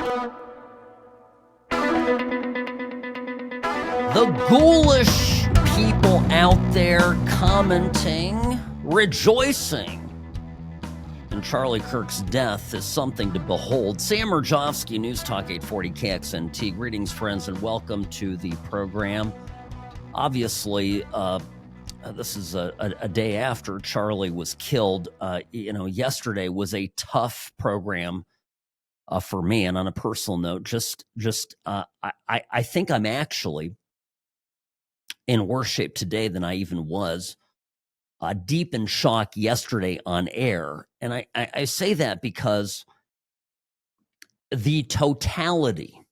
The ghoulish people out there commenting, rejoicing in Charlie Kirk's death is something to behold. Sam Mirejovsky, News Talk 840 KXNT. Greetings, friends, and welcome to the program. Obviously, this is a day after Charlie was killed. Yesterday was a tough program for me. And on a personal note, I think I'm actually in worse shape today than I even was deep in shock yesterday on air. And I say that because the totality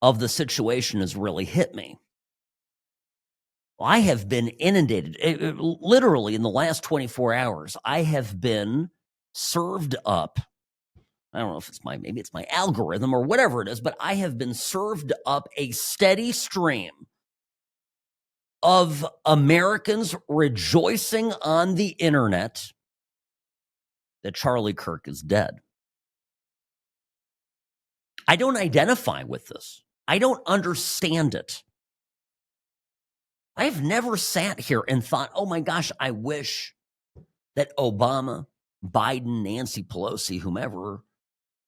of the situation has really hit me. I have been inundated. Literally in the last 24 hours, I have been served up. I don't know if maybe it's my algorithm or whatever it is, but I have been served up a steady stream of Americans rejoicing on the internet that Charlie Kirk is dead. I don't identify with this. I don't understand it. I've never sat here and thought, oh my gosh, I wish that Obama, Biden, Nancy Pelosi, whomever,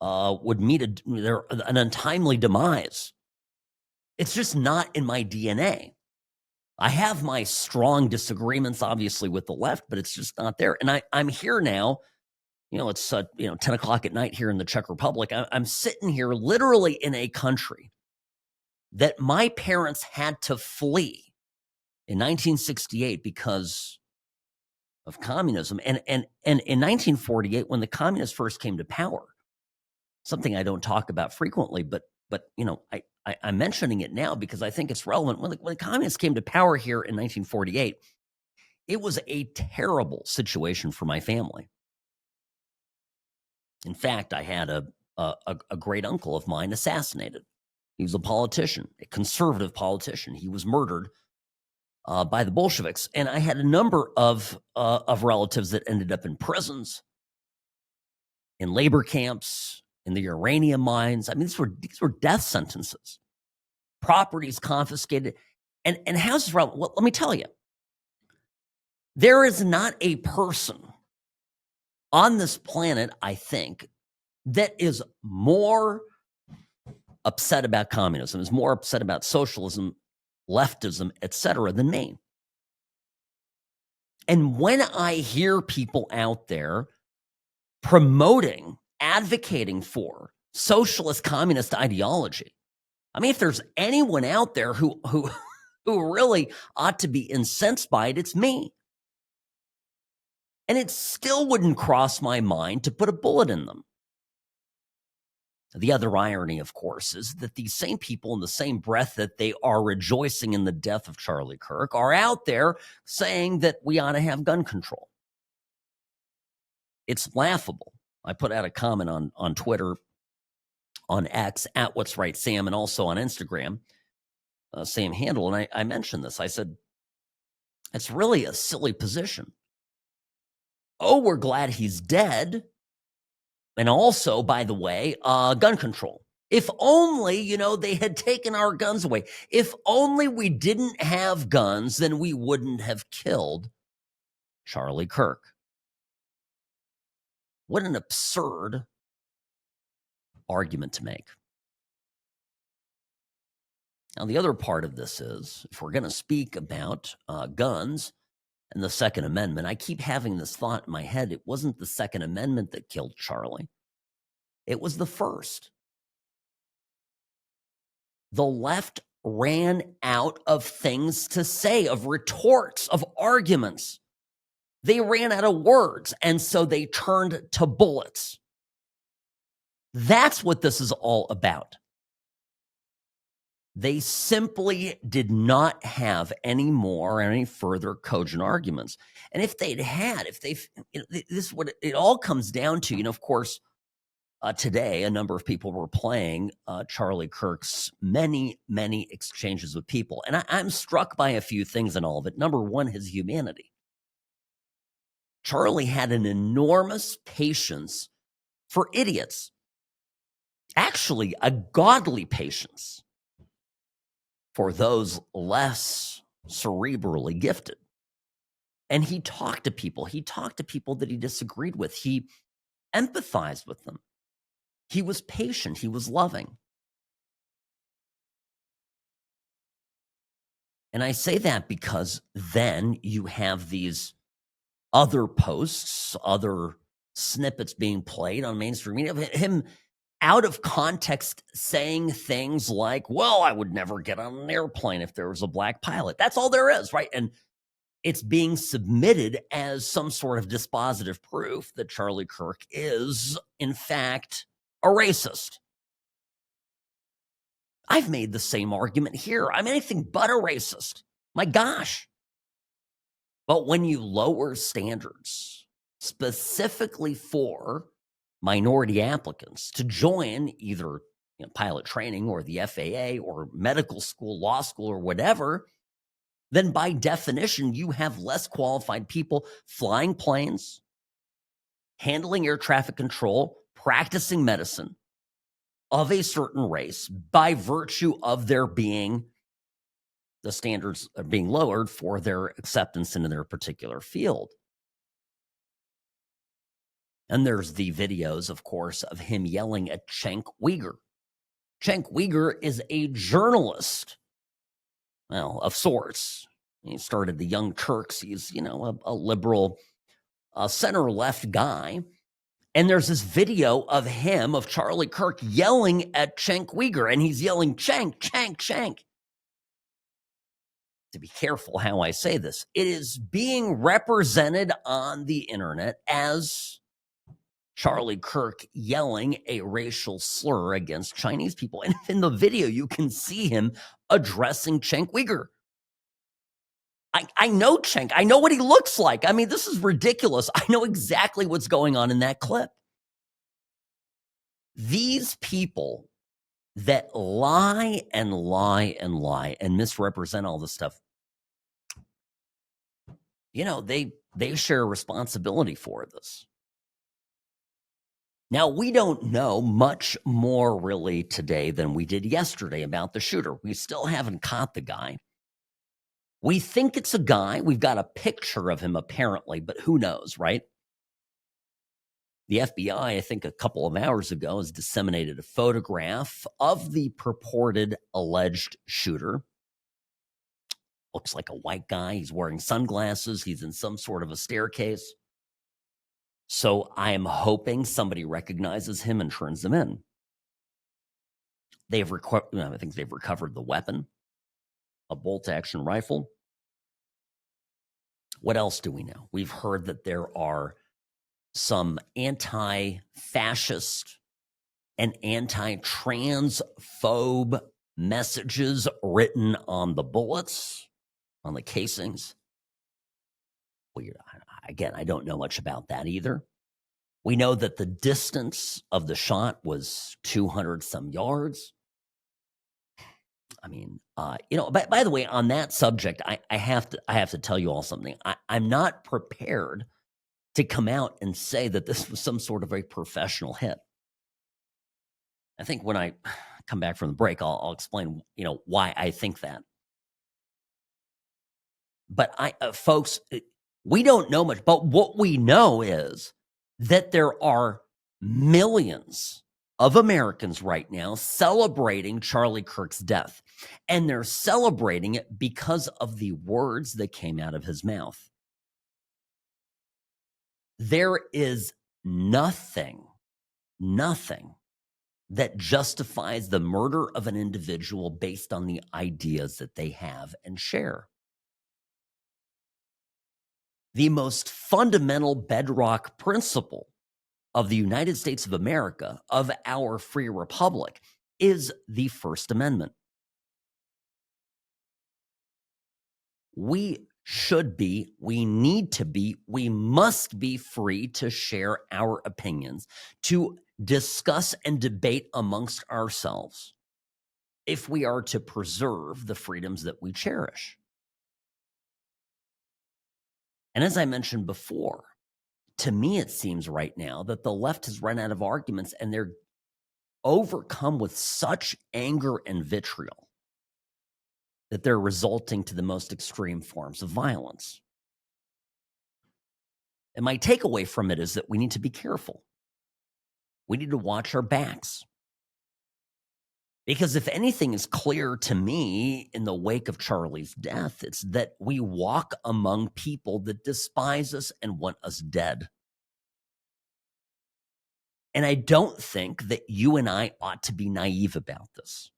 would meet an untimely demise. It's just not in my DNA. I have my strong disagreements, obviously, with the left, but it's just not there. And I'm here now. It's 10 o'clock at night here in the Czech Republic. I'm sitting here literally in a country that my parents had to flee in 1968 because of communism. And in 1948, when the communists first came to power, something I don't talk about frequently, but I'm mentioning it now because I think it's relevant. When the communists came to power here in 1948, it was a terrible situation for my family. In fact, I had a great uncle of mine assassinated. He was a politician, a conservative politician. He was murdered by the Bolsheviks, and I had a number of relatives that ended up in prisons, in labor camps, in the uranium mines. I mean, these were death sentences, properties confiscated, and houses. Well, let me tell you, there is not a person on this planet, I think, that is more upset about communism, is more upset about socialism, leftism, etc., than me. And when I hear people out there promoting, advocating for socialist communist ideology, I mean, if there's anyone out there who really ought to be incensed by it, it's me. And it still wouldn't cross my mind to put a bullet in them. The other irony, of course, is that these same people, in the same breath that they are rejoicing in the death of Charlie Kirk, are out there saying that we ought to have gun control. It's laughable. I put out a comment on Twitter, on X, at What's Right Sam, and also on Instagram, same handle. And I mentioned this. I said, it's really a silly position. Oh, we're glad he's dead. And also, by the way, gun control. If only, they had taken our guns away. If only we didn't have guns, then we wouldn't have killed Charlie Kirk. What an absurd argument to make. Now, the other part of this is, if we're going to speak about guns and the Second Amendment, I keep having this thought in my head. It wasn't the Second Amendment that killed Charlie. It was the first. The left ran out of things to say, of retorts, of arguments. They ran out of words, and so they turned to bullets. That's what this is all about. They simply did not have any more, any further cogent arguments. And if they'd had, this is what it all comes down to. Of course, today, a number of people were playing Charlie Kirk's many, many exchanges with people. And I'm struck by a few things in all of it. Number one, his humanity. Charlie had an enormous patience for idiots. actually a godly patience for those less cerebrally gifted. And he talked to people. He talked to people that he disagreed with. He empathized with them. He was patient. He was loving. And I say that because then you have these other posts, other snippets being played on mainstream media, him out of context saying things like, well, I would never get on an airplane if there was a black pilot. That's all there is, right? And it's being submitted as some sort of dispositive proof that Charlie Kirk is, in fact, a racist. I've made the same argument here. I'm anything but a racist. My gosh. But when you lower standards specifically for minority applicants to join either pilot training or the FAA or medical school, law school, or whatever, then by definition, you have less qualified people flying planes, handling air traffic control, practicing medicine of a certain race by virtue of there being the standards are being lowered for their acceptance into their particular field. And there's the videos, of course, of him yelling at Cenk Uygur. Cenk Uygur is a journalist, well, of sorts. He started the Young Turks. He's, a liberal, center-left guy. And there's this video of him, of Charlie Kirk, yelling at Cenk Uygur. And he's yelling, Cenk, Cenk, Cenk. To be careful how I say this, it is being represented on the internet as Charlie Kirk yelling a racial slur against Chinese people. And in the video, you can see him addressing Cenk Uygur. I know Cenk. I know what he looks like. I mean, this is ridiculous. I know exactly what's going on in that clip. These people that lie and lie and lie and misrepresent all this stuff, they share responsibility for this. Now, we don't know much more really today than we did yesterday about the shooter. We still haven't caught the guy. We think it's a guy. We've got a picture of him apparently, but who knows, right? The FBI, I think a couple of hours ago, has disseminated a photograph of the purported alleged shooter. Looks like a white guy. He's wearing sunglasses. He's in some sort of a staircase. So I am hoping somebody recognizes him and turns him in. I think they've recovered the weapon, a bolt-action rifle. What else do we know? We've heard that there are some anti-fascist and anti-transphobe messages written on the bullets, on the casings. Again, I don't know much about that either. We know that the distance of the shot was 200 some yards. I mean, by the way, on that subject, I have to tell you all something. I'm not prepared to come out and say that this was some sort of a professional hit. I think when I come back from the break, I'll explain, why I think that. But folks, we don't know much, but what we know is that there are millions of Americans right now celebrating Charlie Kirk's death. And they're celebrating it because of the words that came out of his mouth. There is nothing that justifies the murder of an individual based on the ideas that they have and share. The most fundamental bedrock principle of the United States of America, of our free republic, is the First Amendment. We should be, we need to be, we must be free to share our opinions, to discuss and debate amongst ourselves if we are to preserve the freedoms that we cherish. And as I mentioned before, to me it seems right now that the left has run out of arguments and they're overcome with such anger and vitriol that they're resulting to the most extreme forms of violence. And my takeaway from it is that we need to be careful. We need to watch our backs. Because if anything is clear to me in the wake of Charlie's death, it's that we walk among people that despise us and want us dead. And I don't think that you and I ought to be naive about this.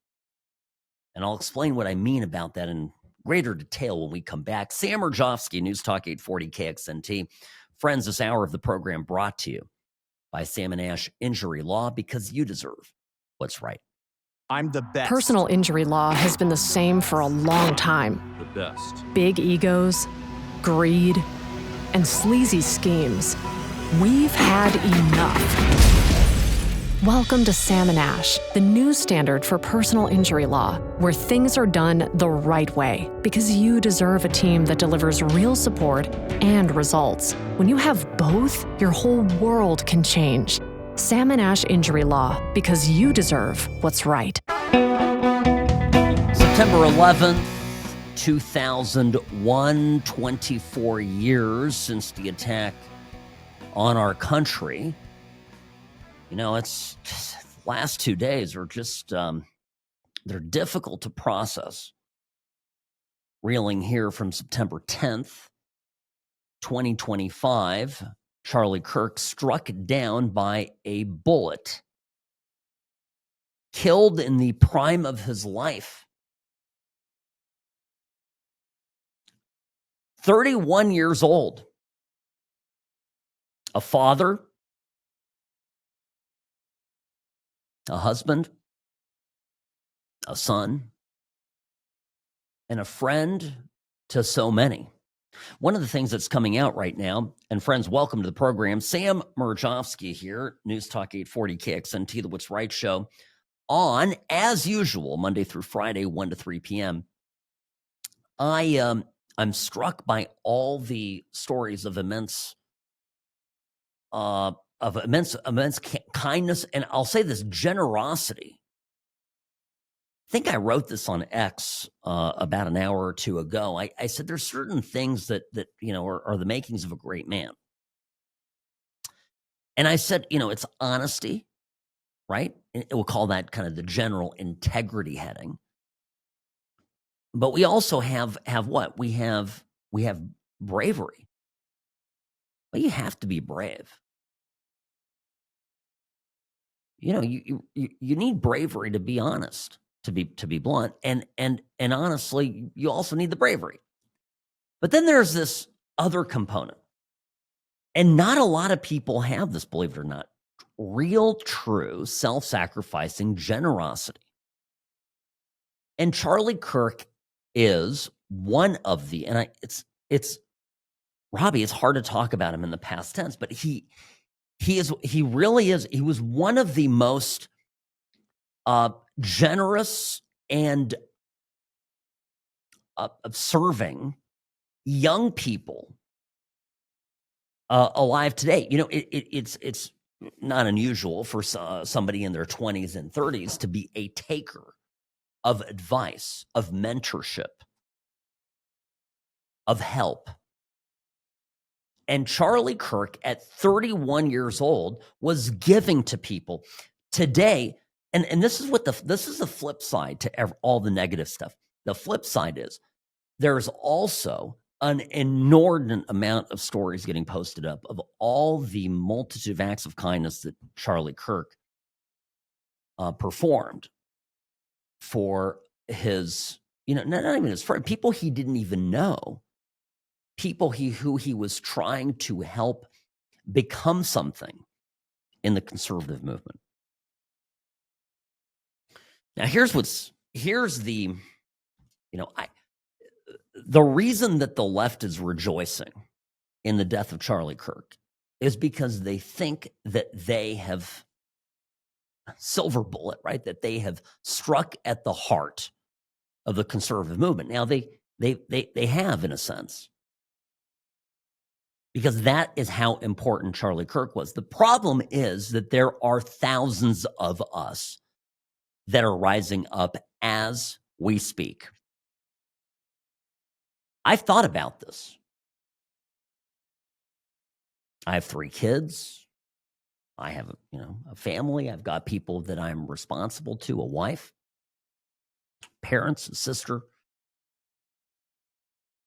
And I'll explain what I mean about that in greater detail when we come back. Sam Mirejovsky, News Talk 840 KXNT. Friends, this hour of the program brought to you by Sam & Ash Injury Law, because you deserve what's right. I'm the best. Personal injury law has been the same for a long time. The best. Big egos, greed, and sleazy schemes. We've had enough. Welcome to Sam & Ash, the new standard for personal injury law, where things are done the right way, because you deserve a team that delivers real support and results. When you have both, your whole world can change. Sam & Ash Injury Law, because you deserve what's right. September 11th, 2001, 24 years since the attack on our country. You know, it's last 2 days are just, they're difficult to process. Reeling here from September 10th, 2025, Charlie Kirk struck down by a bullet, killed in the prime of his life. 31 years old, a father, a husband, a son, and a friend to so many. One of the things that's coming out right now, and friends, welcome to the program. Sam Mirejovsky here, News Talk 840 KXNT, the What's Right show, on, as usual, Monday through Friday, 1 to 3 p.m. I'm struck by all the stories of immense kindness, and I'll say this, generosity. I think I wrote this on X about an hour or two ago. I said there's certain things that you know are the makings of a great man. And I said, you know, it's honesty, right? We'll call that kind of the general integrity heading. But we also have what? We have bravery. Well, you have to be brave. You know, you need bravery to be honest. To be blunt, and honestly, you also need the bravery. But then there's this other component, and not a lot of people have this, believe it or not, real, true, self-sacrificing generosity. And Charlie Kirk is one of the, and it's Robbie, it's hard to talk about him in the past tense, but he really is. He was one of the most generous and serving young people alive today. You know, it's not unusual for somebody in their 20s and 30s to be a taker of advice, of mentorship, of help. And Charlie Kirk, at 31 years old, was giving to people today. And this is this is the flip side to all the negative stuff. The flip side is there's also an inordinate amount of stories getting posted up of all the multitude of acts of kindness that Charlie Kirk performed for his, you know, not even his friend, people he didn't even know, people who he was trying to help become something in the conservative movement. Now, here's the, you know, the reason that the left is rejoicing in the death of Charlie Kirk is because they think that they have silver bullet, right? That they have struck at the heart of the conservative movement. Now, they have, in a sense, because that is how important Charlie Kirk was. The problem is that there are thousands of us that are rising up as we speak. I've thought about this. I have 3 kids. I have, a family. I've got people that I'm responsible to, a wife, parents, a sister.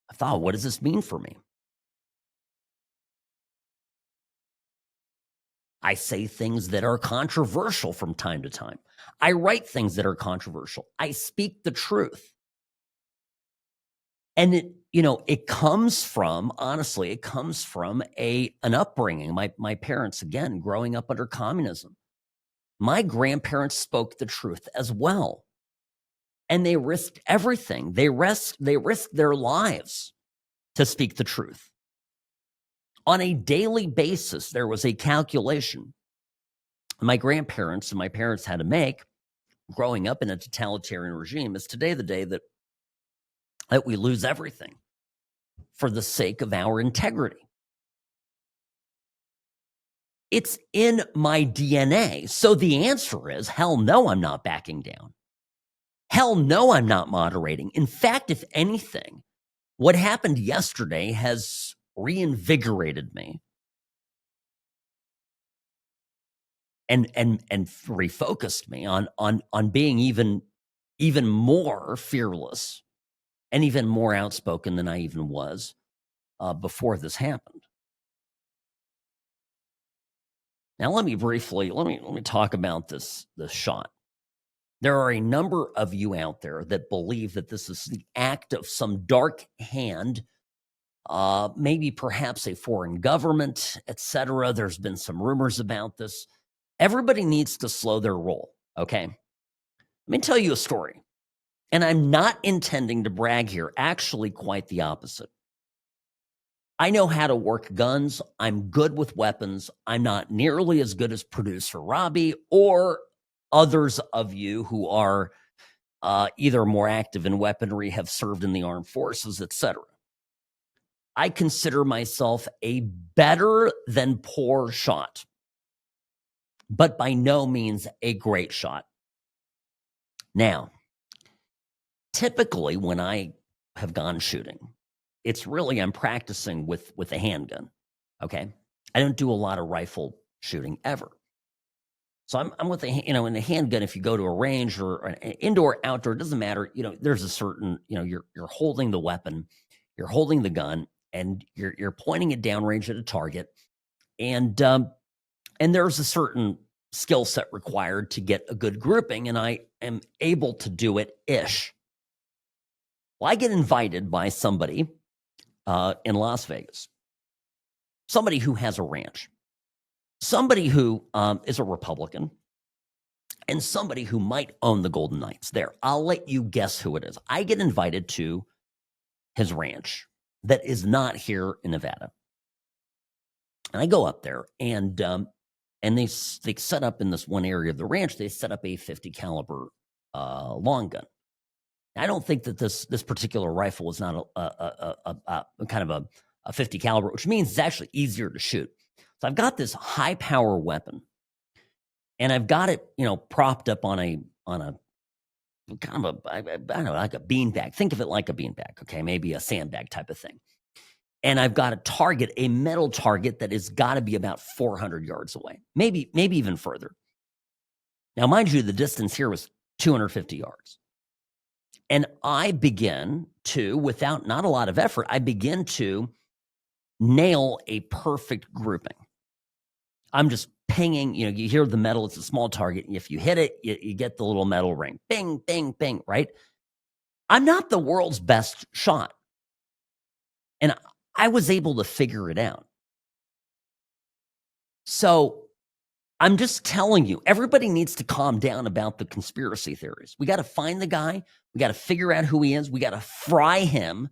I thought, what does this mean for me? I say things that are controversial from time to time. I write things that are controversial. I speak the truth. And it comes from, honestly, it comes from an upbringing. My parents, again, growing up under communism. My grandparents spoke the truth as well. And they risked everything. They risked their lives to speak the truth. On a daily basis, there was a calculation my grandparents and my parents had to make growing up in a totalitarian regime. Is today the day that we lose everything for the sake of our integrity? It's in my DNA. So the answer is, hell no, I'm not backing down. Hell no, I'm not moderating. In fact, if anything, what happened yesterday has reinvigorated me and refocused me on being even more fearless and even more outspoken than I even was before this happened. Now, let me talk about this shot. There are a number of you out there that believe that this is the act of some dark hand, maybe perhaps a foreign government, etc. There's been some rumors about this. Everybody needs to slow their roll, okay? Let me tell you a story. And I'm not intending to brag here, actually quite the opposite. I know how to work guns. I'm good with weapons. I'm not nearly as good as producer Robbie or others of you who are either more active in weaponry, have served in the armed forces, etc. I consider myself a better than poor shot, but by no means a great shot. Now, typically when I have gone shooting, it's really I'm practicing with a handgun, okay? I don't do a lot of rifle shooting ever. So I'm with in the handgun. If you go to a range or an indoor, outdoor, it doesn't matter. There's a certain, you're holding the weapon, you're holding the gun, and you're pointing it downrange at a target, and there's a certain skill set required to get a good grouping, and I am able to do it ish. Well, I get invited by somebody in Las Vegas, somebody who has a ranch, somebody who is a Republican, and somebody who might own the Golden Knights. There, I'll let you guess who it is. I get invited to his ranch that is not here in Nevada. And I go up there, and they set up in this one area of the ranch, they set up a 50 caliber long gun. I don't think that this particular rifle is not a kind of a 50 caliber, which means it's actually easier to shoot. So I've got this high power weapon, and I've got it, propped up on a kind of I don't know, like a beanbag. Think of it like a beanbag, okay? Maybe a sandbag type of thing. And I've got a metal target that has got to be about 400 yards away, maybe even further. Now, mind you, the distance here was 250 yards. And I begin to, without not a lot of effort, I begin to nail a perfect grouping. I'm just pinging, you hear the metal, it's a small target. If you hit it, you get the little metal ring. Bing, bing, bing, right? I'm not the world's best shot. And I was able to figure it out. So I'm just telling you, everybody needs to calm down about the conspiracy theories. We got to find the guy. We got to figure out who he is. We got to fry him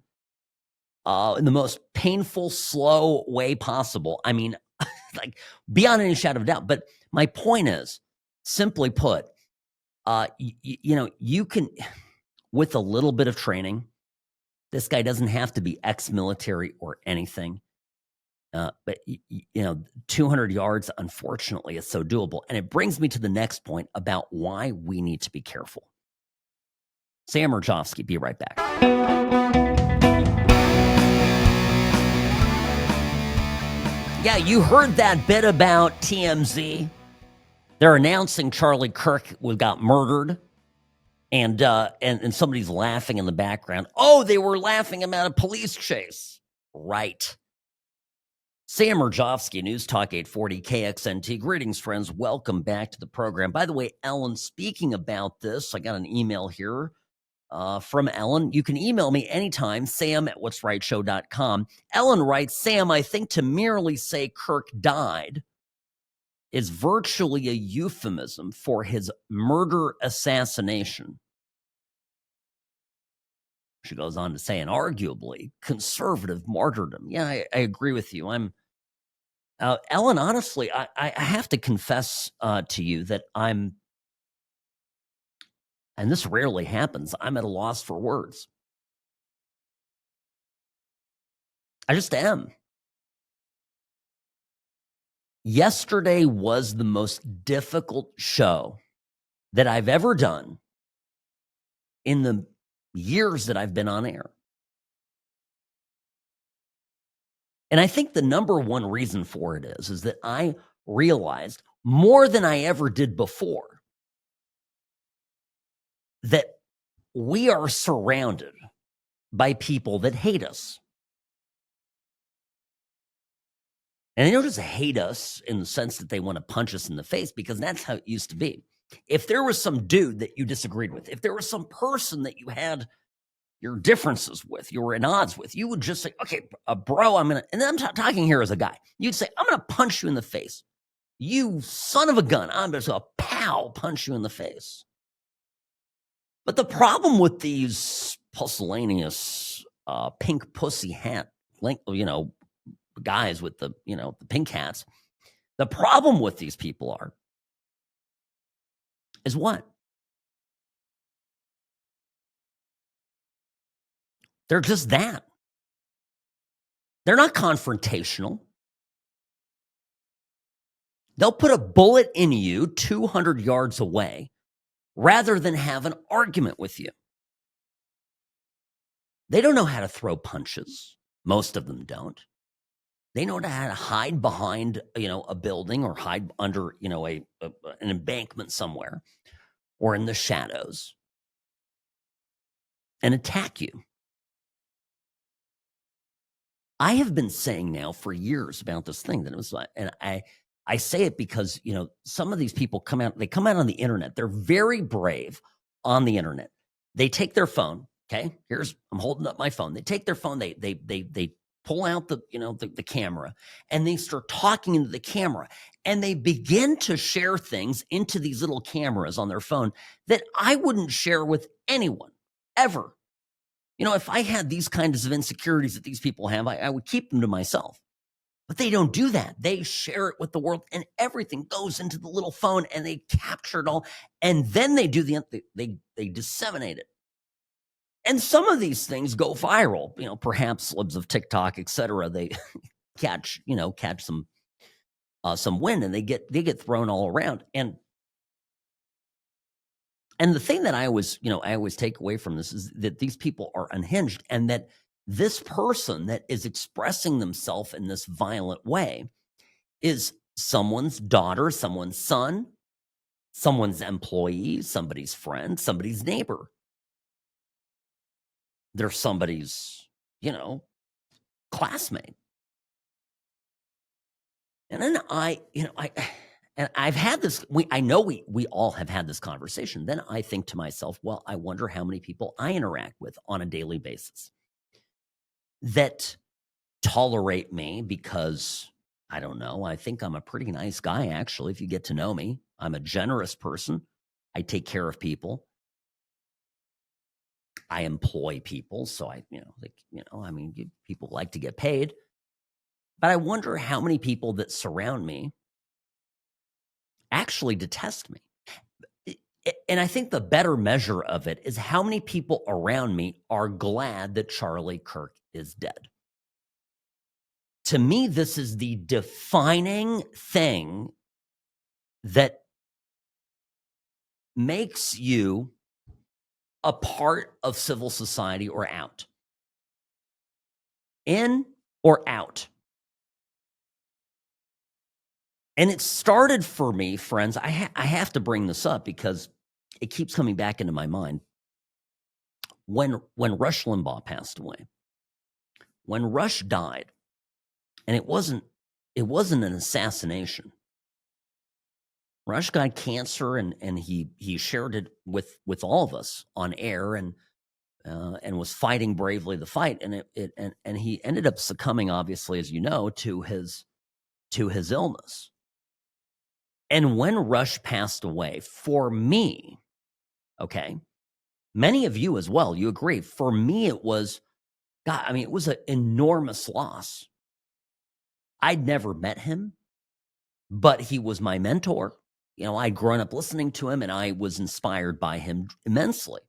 in the most painful, slow way possible. I mean, like beyond any shadow of doubt. But my point is, simply put, you can, with a little bit of training, this guy doesn't have to be ex-military or anything. But 200 yards, unfortunately, is so doable. And it brings me to the next point about why we need to be careful. Sam Mirejovsky, be right back. Yeah, you heard that bit about TMZ. They're announcing Charlie Kirk got murdered, and somebody's laughing in the background. Oh, they were laughing about a police chase. Right. Sam Mirejovsky, News Talk 840 KXNT. Greetings, friends. Welcome back to the program. By the way, Ellen, speaking about this, I got an email here from Ellen. You can email me anytime, sam@whatsrightshow.com. Ellen writes, Sam, I think to merely say Kirk died is virtually a euphemism for his murder assassination. She goes on to say, and arguably conservative martyrdom. Yeah, I agree with you. Ellen, honestly, I have to confess to you that and this rarely happens, I'm at a loss for words. I just am. Yesterday was the most difficult show that I've ever done in the years that I've been on air. And I think the number one reason for it is that I realized more than I ever did before that we are surrounded by people that hate us. And they don't just hate us in the sense that they want to punch us in the face, because that's how it used to be. If there was some dude that you disagreed with, if there was some person that you had your differences with, you were at odds with, you would just say, okay, bro, and I'm talking here as a guy. You'd say, I'm going to punch you in the face. You son of a gun. I'm just going to punch you in the face. But the problem with these pusillanimous pink pussy hat, guys with the pink hats, the problem with these people is what? They're just that. They're not confrontational. They'll put a bullet in you 200 yards away rather than have an argument with you. They don't know how to throw punches. Most of them don't. They know how to hide behind, a building, or hide under, an embankment somewhere, or in the shadows, and attack you. I have been saying now for years about this thing that it was, and I say it because, some of these people come out on the internet. They're very brave on the internet. They take their phone. Okay, I'm holding up my phone. They take their phone. They pull out the camera, and they start talking into the camera, and they begin to share things into these little cameras on their phone that I wouldn't share with anyone ever. If I had these kinds of insecurities that these people have, I would keep them to myself. But they don't do that. They share it with the world, and everything goes into the little phone, and they capture it all, and then they do they disseminate it. And some of these things go viral. Perhaps celebs of TikTok, etc. They catch some wind, and they get thrown all around. And the thing that I always take away from this is that these people are unhinged, and that this person that is expressing themselves in this violent way is someone's daughter, someone's son, someone's employee, somebody's friend, somebody's neighbor. They're somebody's, classmate. And then I've had this, I know we all have had this conversation. Then I think to myself, well, I wonder how many people I interact with on a daily basis that tolerate me because, I don't know, I think I'm a pretty nice guy, actually, if you get to know me. I'm a generous person. I take care of people. I employ people, so people like to get paid. But I wonder how many people that surround me actually detest me. And I think the better measure of it is how many people around me are glad that Charlie Kirk is dead. to me, this is the defining thing that makes you a part of civil society or out. In or out. And it started for me, friends. I have to bring this up because it keeps coming back into my mind. When Rush Limbaugh passed away, when Rush died, and it wasn't an assassination. Rush got cancer, and he shared it with all of us on air, and was fighting bravely the fight, and he ended up succumbing, obviously, as you know, to his illness. And when Rush passed away, for me, okay, many of you as well, you agree. For me, it was, God, I mean, it was an enormous loss. I'd never met him, but he was my mentor. You know, I'd grown up listening to him, and I was inspired by him immensely.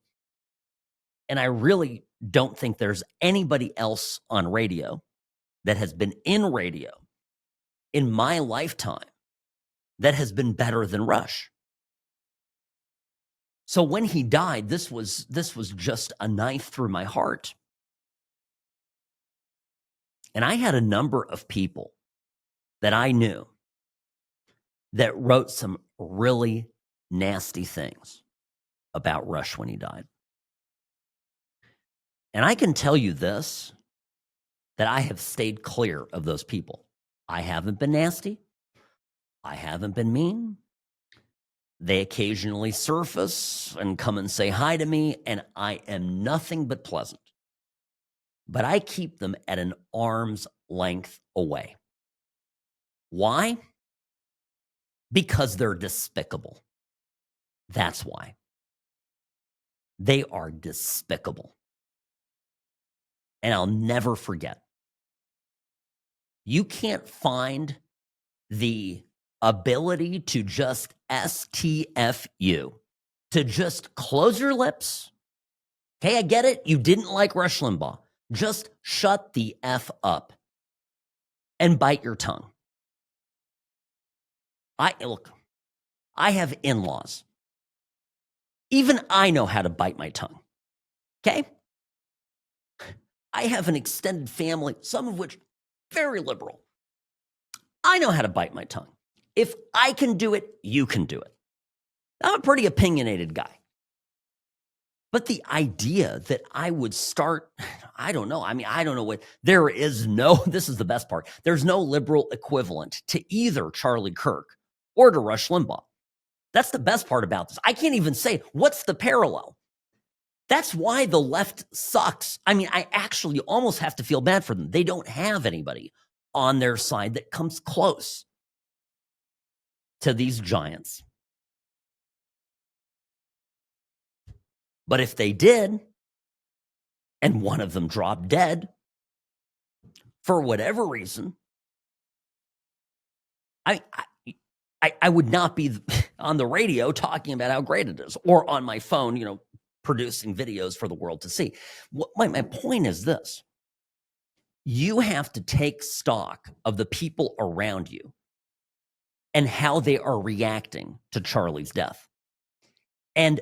And I really don't think there's anybody else on radio that has been in radio in my lifetime that has been better than Rush. So when he died, this was just a knife through my heart. And I had a number of people that I knew that wrote some really nasty things about Rush when he died. And I can tell you this, that I have stayed clear of those people. I haven't been nasty. I haven't been mean. They occasionally surface and come and say hi to me, and I am nothing but pleasant. But I keep them at an arm's length away. Why? Because they're despicable. That's why. They are despicable. And I'll never forget. You can't find the ability to just STFU, to just close your lips. Okay, I get it. You didn't like Rush Limbaugh. Just shut the F up and bite your tongue. I have in-laws. Even I know how to bite my tongue. Okay? I have an extended family, some of which very liberal. I know how to bite my tongue. If I can do it, you can do it. I'm a pretty opinionated guy. But the idea that I would start, I don't know. I mean, I don't know what, there is no, this is the best part. There's no liberal equivalent to either Charlie Kirk or to Rush Limbaugh. That's the best part about this. I can't even say, what's the parallel? That's why the left sucks. I mean, I actually almost have to feel bad for them. They don't have anybody on their side that comes close to these giants. But if they did, and one of them dropped dead, for whatever reason, I would not be on the radio talking about how great it is, or on my phone, you know, producing videos for the world to see. My point is this. You have to take stock of the people around you and how they are reacting to Charlie's death. And,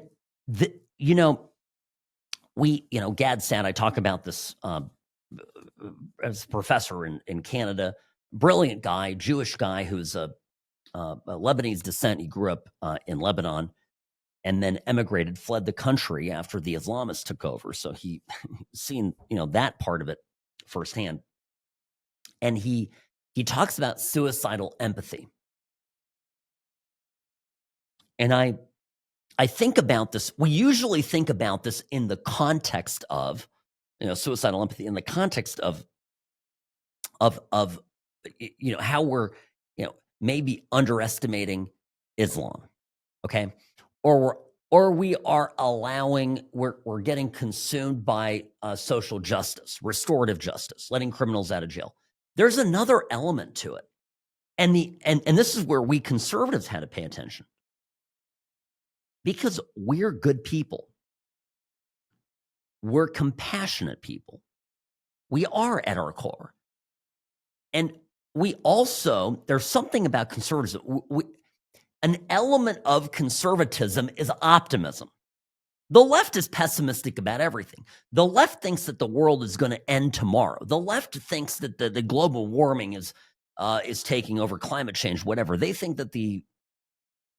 Gad said, I talk about this as a professor in Canada, brilliant guy, Jewish guy who's a Lebanese descent. He grew up in Lebanon and then emigrated, fled the country after the Islamists took over. So he seen, that part of it firsthand. And he talks about suicidal empathy. And I think about this. We usually think about this in the context of, suicidal empathy, in the context of how we're, maybe underestimating Islam. Okay. Or we are we're getting consumed by social justice, restorative justice, letting criminals out of jail. There's another element to it. And this is where we conservatives had to pay attention. Because we're good people. We're compassionate people. We are at our core. And we also, there's something about conservatism. An element of conservatism is optimism. The left is pessimistic about everything. The left thinks that the world is going to end tomorrow. The left thinks that the global warming is taking over, climate change, whatever. They think that the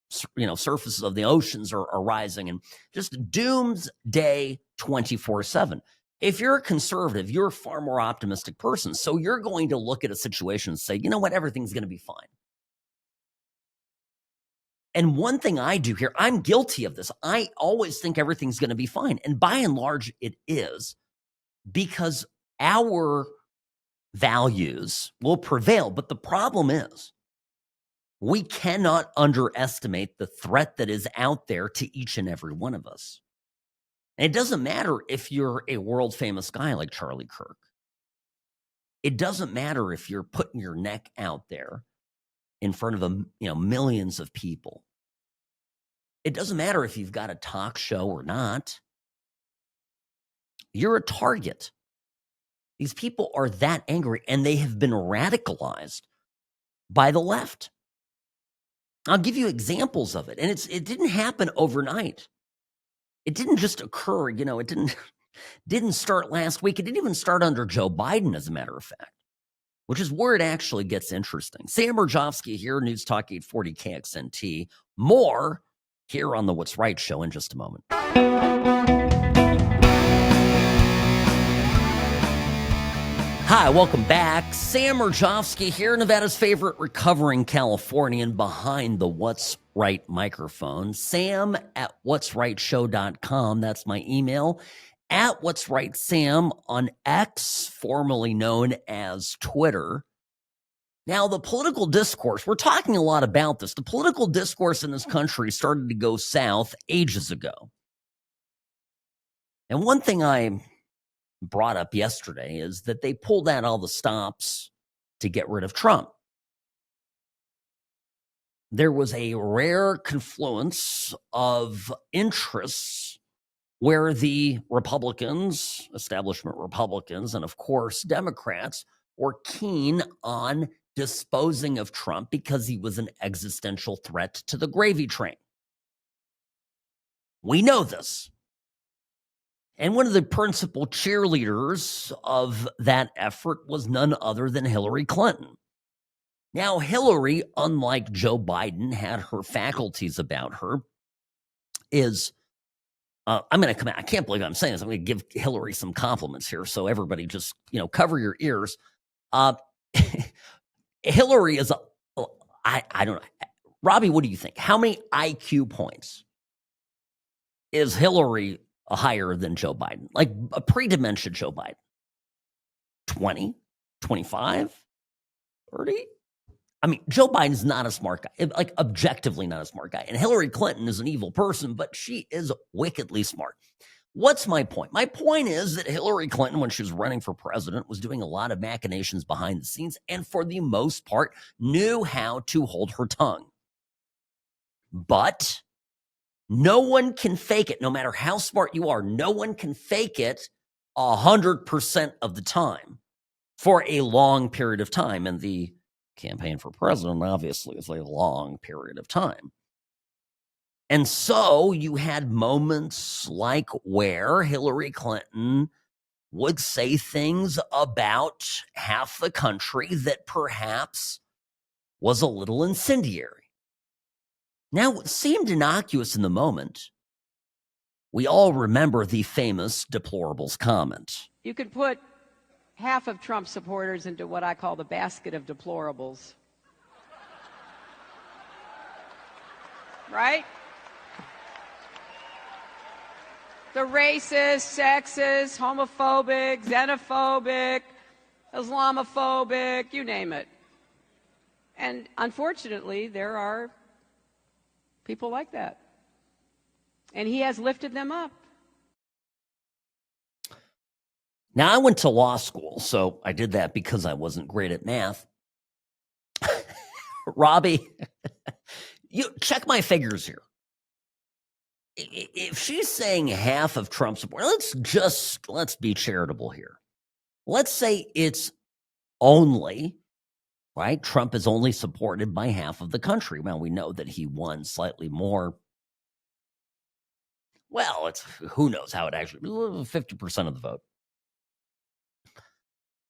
surfaces of the oceans are rising, and just doomsday 24/7. If you're a conservative, you're a far more optimistic person. So you're going to look at a situation and say, you know what, everything's going to be fine. And one thing I do here, I'm guilty of this. I always think everything's going to be fine. And by and large, it is, because our values will prevail. But the problem is, we cannot underestimate the threat that is out there to each and every one of us. And it doesn't matter if you're a world famous guy like Charlie Kirk. It doesn't matter if you're putting your neck out there in front of millions of people. It doesn't matter if you've got a talk show or not. You're a target. These people are that angry, and they have been radicalized by the left. I'll give you examples of it. And it didn't happen overnight. It didn't just occur, it didn't start last week. It didn't even start under Joe Biden, as a matter of fact, which is where it actually gets interesting. Sam Mirejovsky here, News Talk 840 KXNT. More here on the What's Right show in just a moment. Hi, welcome back. Sam Mirejovsky here, Nevada's favorite recovering Californian behind the What's Right microphone. Sam at what'srightshow.com. That's my email. At What's Right Sam on X, formerly known as Twitter. Now, the political discourse, we're talking a lot about this. The political discourse in this country started to go south ages ago. And one thing I brought up yesterday is that they pulled out all the stops to get rid of Trump. There was a rare confluence of interests where the Republicans, establishment Republicans, and of course Democrats were keen on disposing of Trump because he was an existential threat to the gravy train. We know this. And one of the principal cheerleaders of that effort was none other than Hillary Clinton. Now, Hillary, unlike Joe Biden, had her faculties about her. I'm going to come out. I can't believe I'm saying this. I'm going to give Hillary some compliments here. So everybody just, cover your ears. Hillary is, I don't know. Robbie, what do you think? How many IQ points is Hillary higher than Joe Biden? Like a pre-dementia Joe Biden? 20, 25, 30? I mean, Joe Biden's not a smart guy, like objectively not a smart guy. And Hillary Clinton is an evil person, but she is wickedly smart. What's my point? My point is that Hillary Clinton, when she was running for president, was doing a lot of machinations behind the scenes, and for the most part, knew how to hold her tongue. But no one can fake it. No matter how smart you are, no one can fake it 100% of the time for a long period of time. And the campaign for president, obviously, is a long period of time. And so you had moments like where Hillary Clinton would say things about half the country that perhaps was a little incendiary. Now, it seemed innocuous in the moment. We all remember the famous deplorables comment. You could put half of Trump supporters into what I call the basket of deplorables. Right? The racist, sexist, homophobic, xenophobic, Islamophobic, you name it. And unfortunately, there are people like that. And he has lifted them up. Now, I went to law school, so I did that because I wasn't great at math. Robbie, you check my figures here. If she's saying half of Trump's support, let's be charitable here. Let's say it's only right? Trump is only supported by half of the country. Well, we know that he won slightly more. Well, who knows how it actually, 50% of the vote.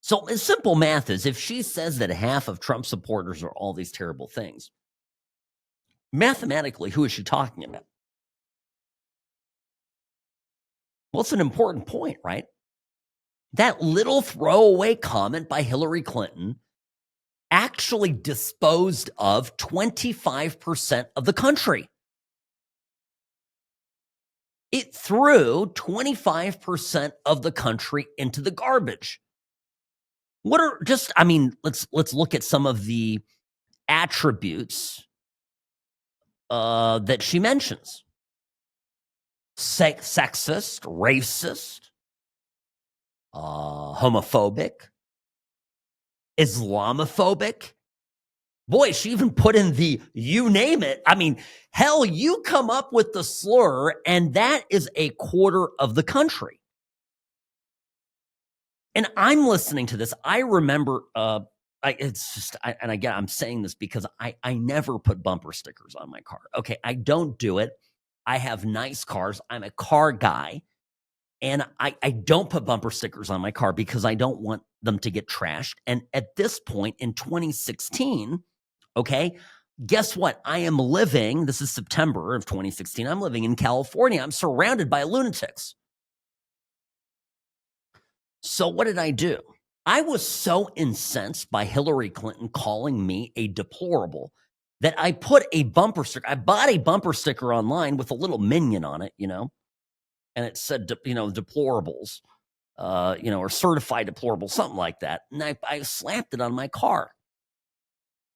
So simple math is, if she says that half of Trump supporters are all these terrible things, mathematically, who is she talking about? Well, it's an important point, right? That little throwaway comment by Hillary Clinton actually disposed of 25% of the country. It threw 25% of the country into the garbage. Let's look at some of the attributes that she mentions. Sexist, racist, homophobic, Islamophobic. Boy, she even put in the you name it. I mean, hell, you come up with the slur, and that is a quarter of the country. And I'm listening to this. I remember, I'm saying this because I never put bumper stickers on my car. Okay, I don't do it. I have nice cars. I'm a car guy. And I don't put bumper stickers on my car because I don't want them to get trashed. And at this point in 2016, okay, guess what? I am living, this is September of 2016, I'm living in California. I'm surrounded by lunatics. So what did I do? I was so incensed by Hillary Clinton calling me a deplorable that I put a bumper sticker. I bought a bumper sticker online with a little minion on it, and it said, deplorables, or certified deplorable, something like that. And I slapped it on my car.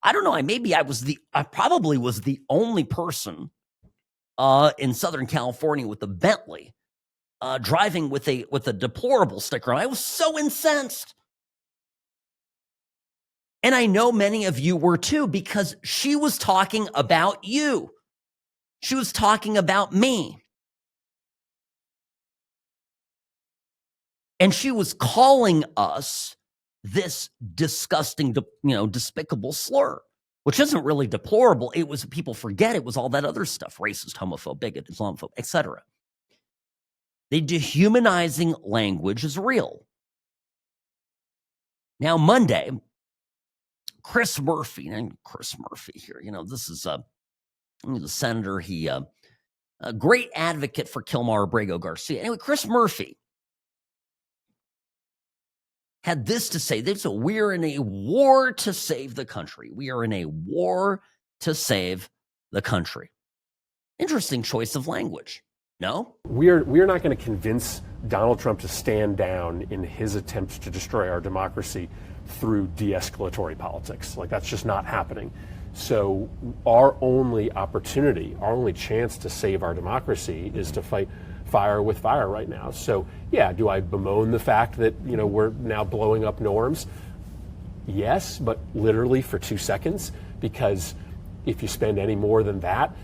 I don't know. I probably was the only person in Southern California with a Bentley driving with a deplorable sticker on. I was so incensed. And I know many of you were too, because she was talking about you. She was talking about me. And she was calling us this disgusting, despicable slur, which isn't really deplorable. It was, people forget, it was all that other stuff: racist, homophobe, bigot, Islamophobe, etc. The dehumanizing language is real. Now, Monday, Chris Murphy here, this is the senator. He a great advocate for Kilmar Abrego Garcia. Anyway, Chris Murphy had this to say. We're in a war to save the country. We are in a war to save the country. Interesting choice of language. No? We're not going to convince Donald Trump to stand down in his attempts to destroy our democracy through de-escalatory politics. Like, that's just not happening. So our only opportunity, our only chance to save our democracy is to fight fire with fire right now. So, yeah, do I bemoan the fact that, we're now blowing up norms? Yes, but literally for 2 seconds, because if you spend any more than that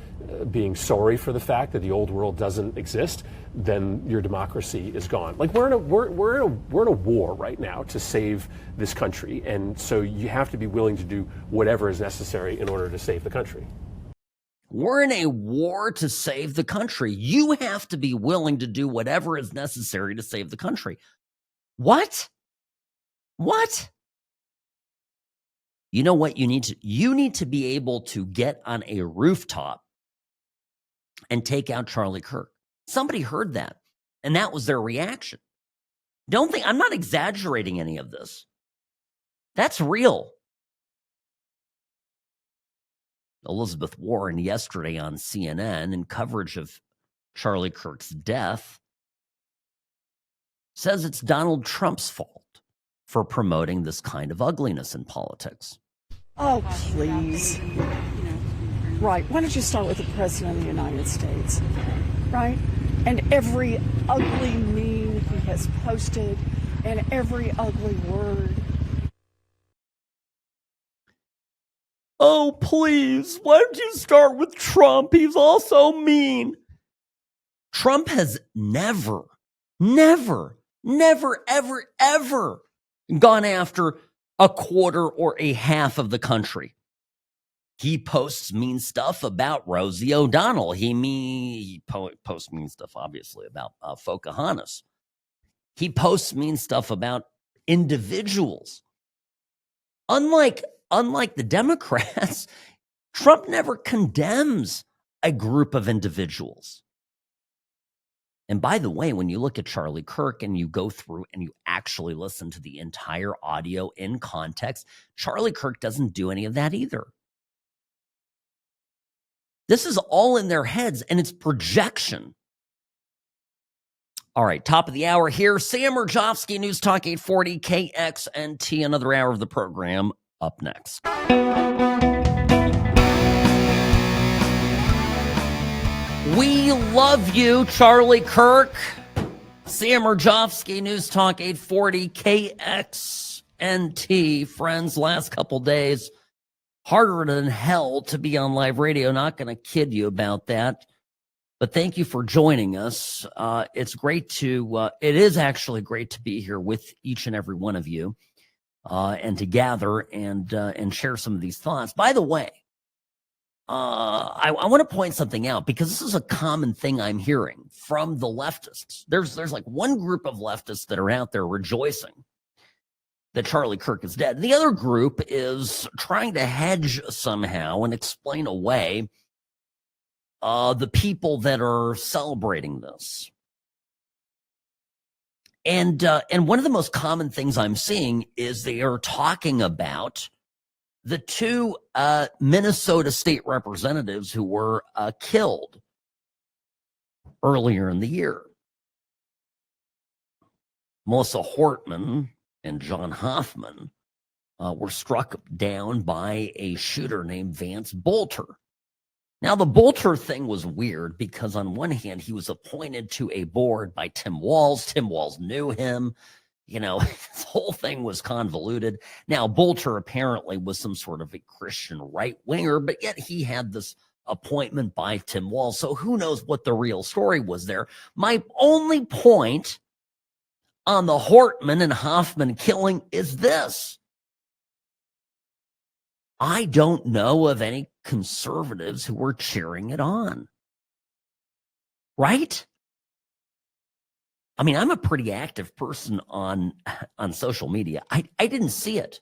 being sorry for the fact that the old world doesn't exist, then your democracy is gone. Like, we're in a war right now to save this country, and so you have to be willing to do whatever is necessary in order to save the country. We're in a war to save the country. You have to be willing to do whatever is necessary to save the country. What? You know what you need to? You need to be able to get on a rooftop and take out Charlie Kirk. Somebody heard that, and that was their reaction. Don't think I'm not exaggerating any of this. That's real. Elizabeth Warren yesterday on CNN, in coverage of Charlie Kirk's death, says it's Donald Trump's fault for promoting this kind of ugliness in politics. Oh, please. Right. Why don't you start with the President of the United States? Right? And every ugly meme he has posted and every ugly word. Oh, please, why don't you start with Trump? He's all so mean. Trump has never, ever gone after a quarter or a half of the country. He posts mean stuff about Rosie O'Donnell. He posts mean stuff, obviously, about Pocahontas. He posts mean stuff about individuals. Unlike the Democrats, Trump never condemns a group of individuals. And by the way, when you look at Charlie Kirk and you go through and you actually listen to the entire audio in context, Charlie Kirk doesn't do any of that either. This is all in their heads, and it's projection. All right, top of the hour here. Sam Mirejovsky, News Talk 840 KXNT. Another hour of the program up next. We love you, Charlie Kirk. Sam Mirejovsky, News Talk 840 KXNT. Friends, last couple days, harder than hell to be on live radio. Not going to kid you about that. But thank you for joining us. It's great to, it is actually great to be here with each and every one of you and to gather and share some of these thoughts. By the way, I want to point something out because this is a common thing I'm hearing from the leftists. There's like one group of leftists that are out there rejoicing that Charlie Kirk is dead. The other group is trying to hedge somehow and explain away the people that are celebrating this. And one of the most common things I'm seeing is they are talking about the two Minnesota state representatives who were killed earlier in the year. Melissa Hortman and John Hoffman were struck down by a shooter named Vance Bolter. Now, the Bolter thing was weird because on one hand, he was appointed to a board by Tim Walz. Tim Walz knew him. You know, this whole thing was convoluted. Now, Bolter apparently was some sort of a Christian right-winger, but yet he had this appointment by Tim Walz. So who knows what the real story was there. My only point on the Hortman and Hoffman killing is this. I don't know of any conservatives who were cheering it on. Right? I mean, I'm a pretty active person on social media. I didn't see it.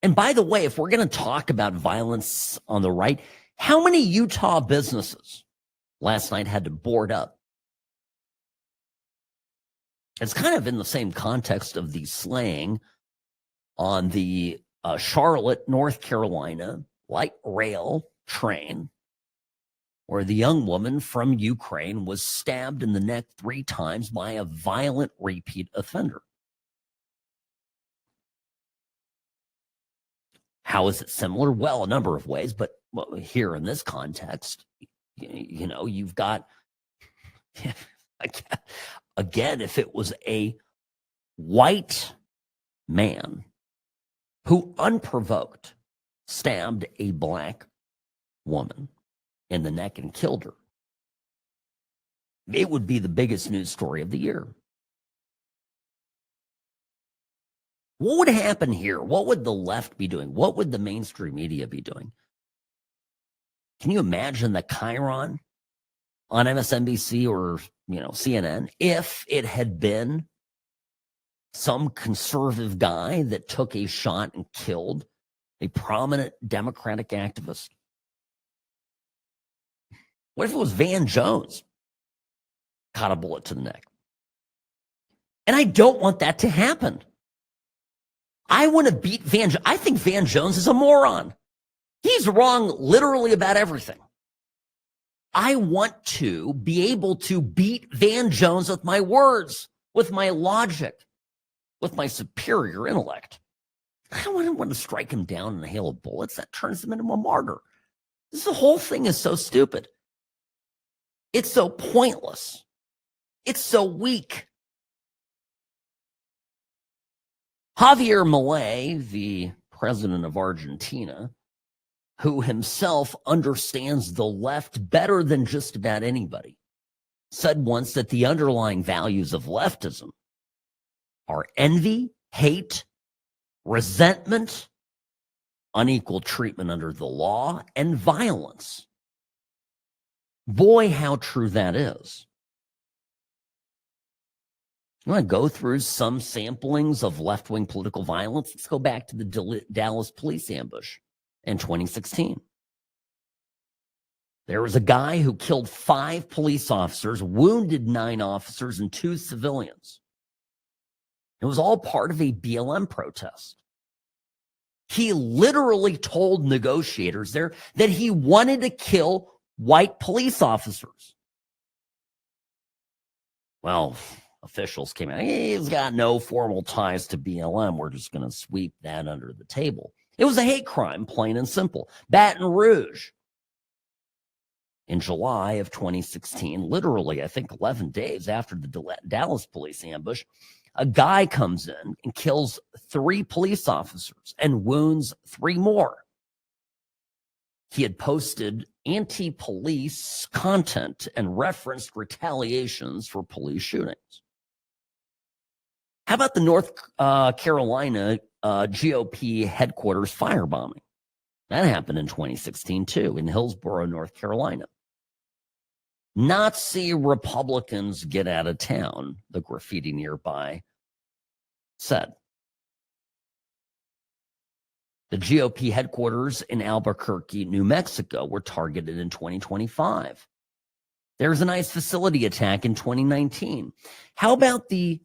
And by the way, if we're going to talk about violence on the right, how many Utah businesses last night had to board up? It's kind of in the same context of the slaying on the Charlotte, North Carolina light rail train, where the young woman from Ukraine was stabbed in the neck 3 times by a violent repeat offender. How is it similar? Well, a number of ways, but here in this context, you know, you've got, again, if it was a white man who unprovoked stabbed a black woman in the neck and killed her, it would be the biggest news story of the year. What would happen here? What would the left be doing? What would the mainstream media be doing? Can you imagine the Chiron on MSNBC or, you know, CNN if it had been some conservative guy that took a shot and killed a prominent Democratic activist? What if it was Van Jones caught a bullet to the neck? And I don't want that to happen. I want to beat Van Jones. I think Van Jones is a moron. He's wrong literally about everything. I want to be able to beat Van Jones with my words, with my logic, with my superior intellect. I don't want to strike him down in a hail of bullets. That turns him into a martyr. The whole thing is so stupid. It's so pointless. It's so weak. Javier Milei, the president of Argentina, who himself understands the left better than just about anybody, said once that the underlying values of leftism are envy, hate, resentment, unequal treatment under the law, and violence. Boy, how true that is. You want to go through some samplings of left-wing political violence? Let's go back to the Dallas police ambush in 2016. There was a guy who killed 5 police officers, wounded 9 officers and 2 civilians. It was all part of a BLM protest. He literally told negotiators there that he wanted to kill white police officers. Well, officials came out. He's got no formal ties to BLM. We're just going to sweep that under the table. It was a hate crime, plain and simple. Baton Rouge. In July of 2016, literally, I think 11 days after the Dallas police ambush, a guy comes in and kills 3 police officers and wounds 3 more. He had posted anti-police content and referenced retaliations for police shootings. How about the North Carolina GOP headquarters firebombing? That happened in 2016, too, in Hillsborough, North Carolina. Nazi Republicans get out of town, the graffiti nearby said. The GOP headquarters in Albuquerque, New Mexico, were targeted in 2025. There was an ICE facility attack in 2019. How about we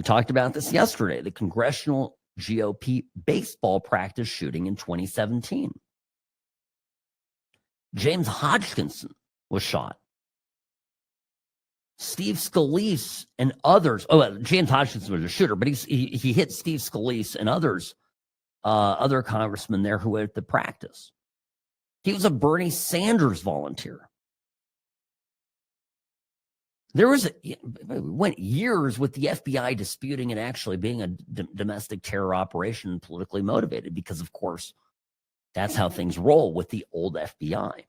talked about this yesterday, the congressional GOP baseball practice shooting in 2017. James Hodgkinson was shot. Steve Scalise and others. James Hodgkinson was a shooter, but he hit Steve Scalise and others, other congressmen there who were at the practice. He was a Bernie Sanders volunteer. Went years with the FBI disputing it actually being a domestic terror operation, politically motivated, because of course that's how things roll with the old FBI.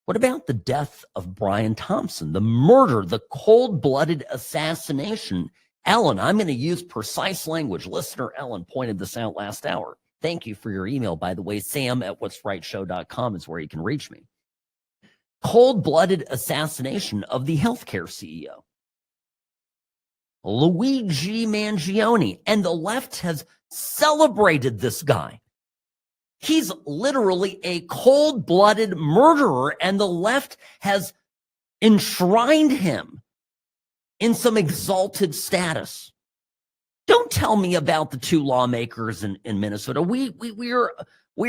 What about the death of Brian Thompson, the murder, the cold-blooded assassination? Ellen, I'm going to use precise language. Listener Ellen pointed this out last hour. Thank you for your email, by the way. sam@whatsrightshow.com is where you can reach me. Cold-blooded assassination of the healthcare CEO, Luigi Mangione, and the left has celebrated this guy. He's literally a cold-blooded murderer, and the left has enshrined him in some exalted status. Don't tell me about the 2 lawmakers in Minnesota. We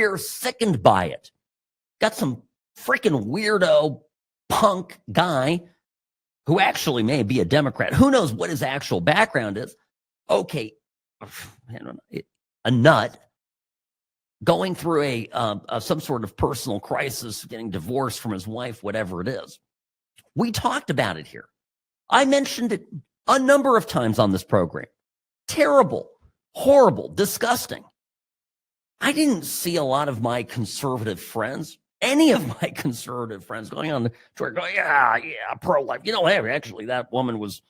are sickened by it. Got some freaking weirdo punk guy who actually may be a Democrat. Who knows what his actual background is? Okay, I don't know, a nut. Going through some sort of personal crisis, getting divorced from his wife, whatever it is. We talked about it here. I mentioned it a number of times on this program. Terrible, horrible, disgusting. I didn't see a lot of my conservative friends, any of my conservative friends going on Twitter going, yeah, pro-life. You know, hey, actually, that woman was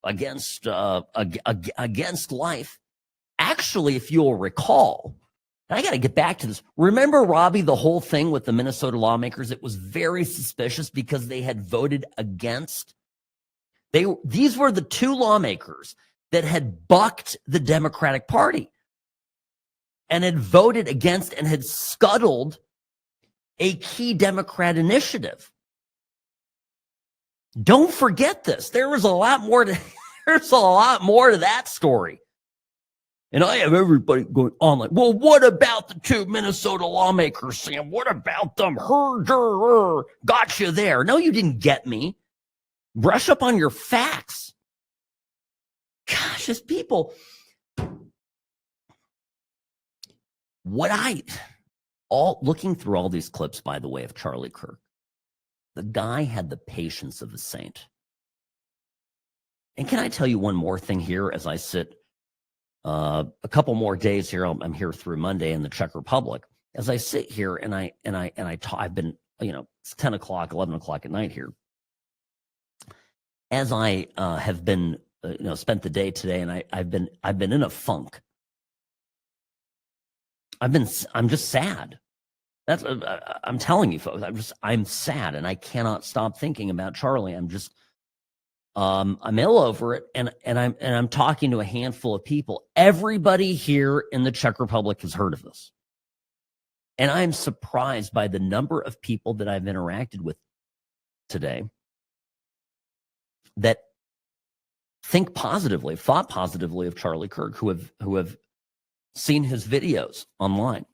against life. Actually, if you'll recall, and I got to get back to this. Remember, Robbie, the whole thing with the Minnesota lawmakers? It was very suspicious because they had voted against. These were the 2 lawmakers that had bucked the Democratic Party and had voted against and had scuttled a key Democrat initiative. Don't forget this. There's a lot more to that story. And I have everybody going on like, well, what about the 2 Minnesota lawmakers, Sam? What about them? Got you there. No, you didn't get me. Brush up on your facts. Gosh, as people, looking through all these clips, by the way, of Charlie Kirk, the guy had the patience of a saint. And can I tell you one more thing here as I sit a couple more days here? I'm here through Monday in the Czech Republic. As I sit here and I talk, I've been, it's 10 o'clock, 11 o'clock at night here. as I have been, spent the day today, and I've been in a funk. I'm just sad. That's I'm telling you, folks. I'm sad, and I cannot stop thinking about Charlie. I'm ill over it, and I'm talking to a handful of people. Everybody here in the Czech Republic has heard of this, and I'm surprised by the number of people that I've interacted with today that think positively, thought positively of Charlie Kirk, who have seen his videos online.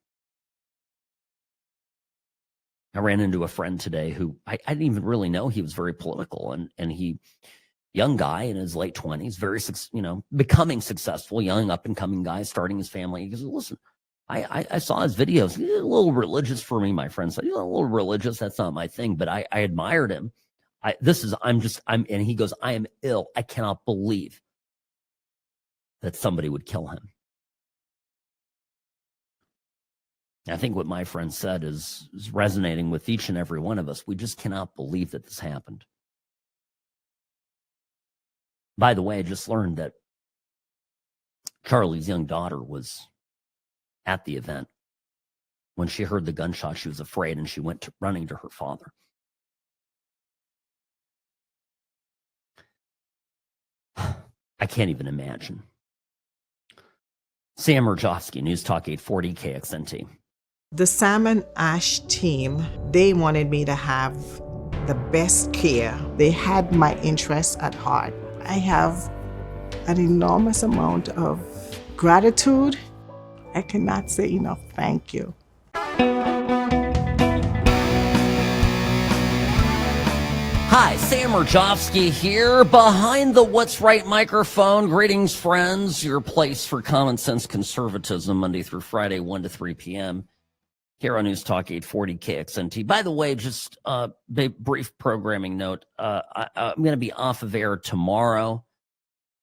I ran into a friend today who I didn't even really know he was very political, and he, young guy in his late 20s, very, becoming successful, young up and coming guy, starting his family. He goes, listen, I saw his videos. He's a little religious for me, my friend said. He's a little religious. That's not my thing, but I admired him. And he goes, I am ill. I cannot believe that somebody would kill him. I think what my friend said is resonating with each and every one of us. We just cannot believe that this happened. By the way, I just learned that Charlie's young daughter was at the event. When she heard the gunshot, she was afraid, and she went running to her father. I can't even imagine. Sam Mirejovsky, News Talk 840 KXNT. The Salmon Ash team, they wanted me to have the best care. They had my interests at heart. I have an enormous amount of gratitude. I cannot say enough thank you. Hi, Sam Mirejovsky here, behind the What's Right microphone. Greetings, friends. Your place for common sense conservatism, Monday through Friday, 1 to 3 p.m. here on News Talk 840 KXNT. By the way, just a brief programming note. I'm going to be off of air tomorrow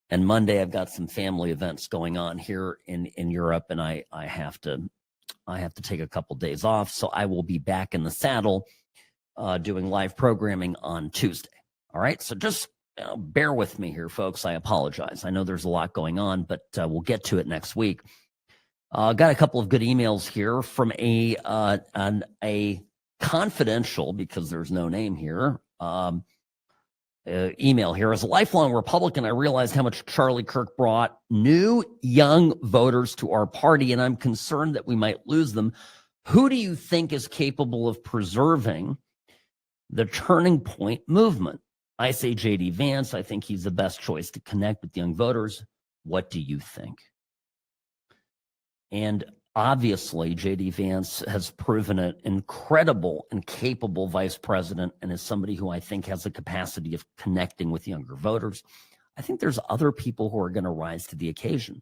and Monday. I've got some family events going on here in Europe, and I have to take a couple days off. So I will be back in the saddle doing live programming on Tuesday. All right. So just bear with me here, folks. I apologize. I know there's a lot going on, but we'll get to it next week. Got a couple of good emails here from a confidential, because there's no name here, email here. As a lifelong Republican, I realized how much Charlie Kirk brought new young voters to our party, and I'm concerned that we might lose them. Who do you think is capable of preserving the Turning Point movement? I say J.D. Vance. I think he's the best choice to connect with young voters. What do you think? And obviously, J.D. Vance has proven an incredible and capable vice president, and is somebody who I think has the capacity of connecting with younger voters. I think there's other people who are going to rise to the occasion.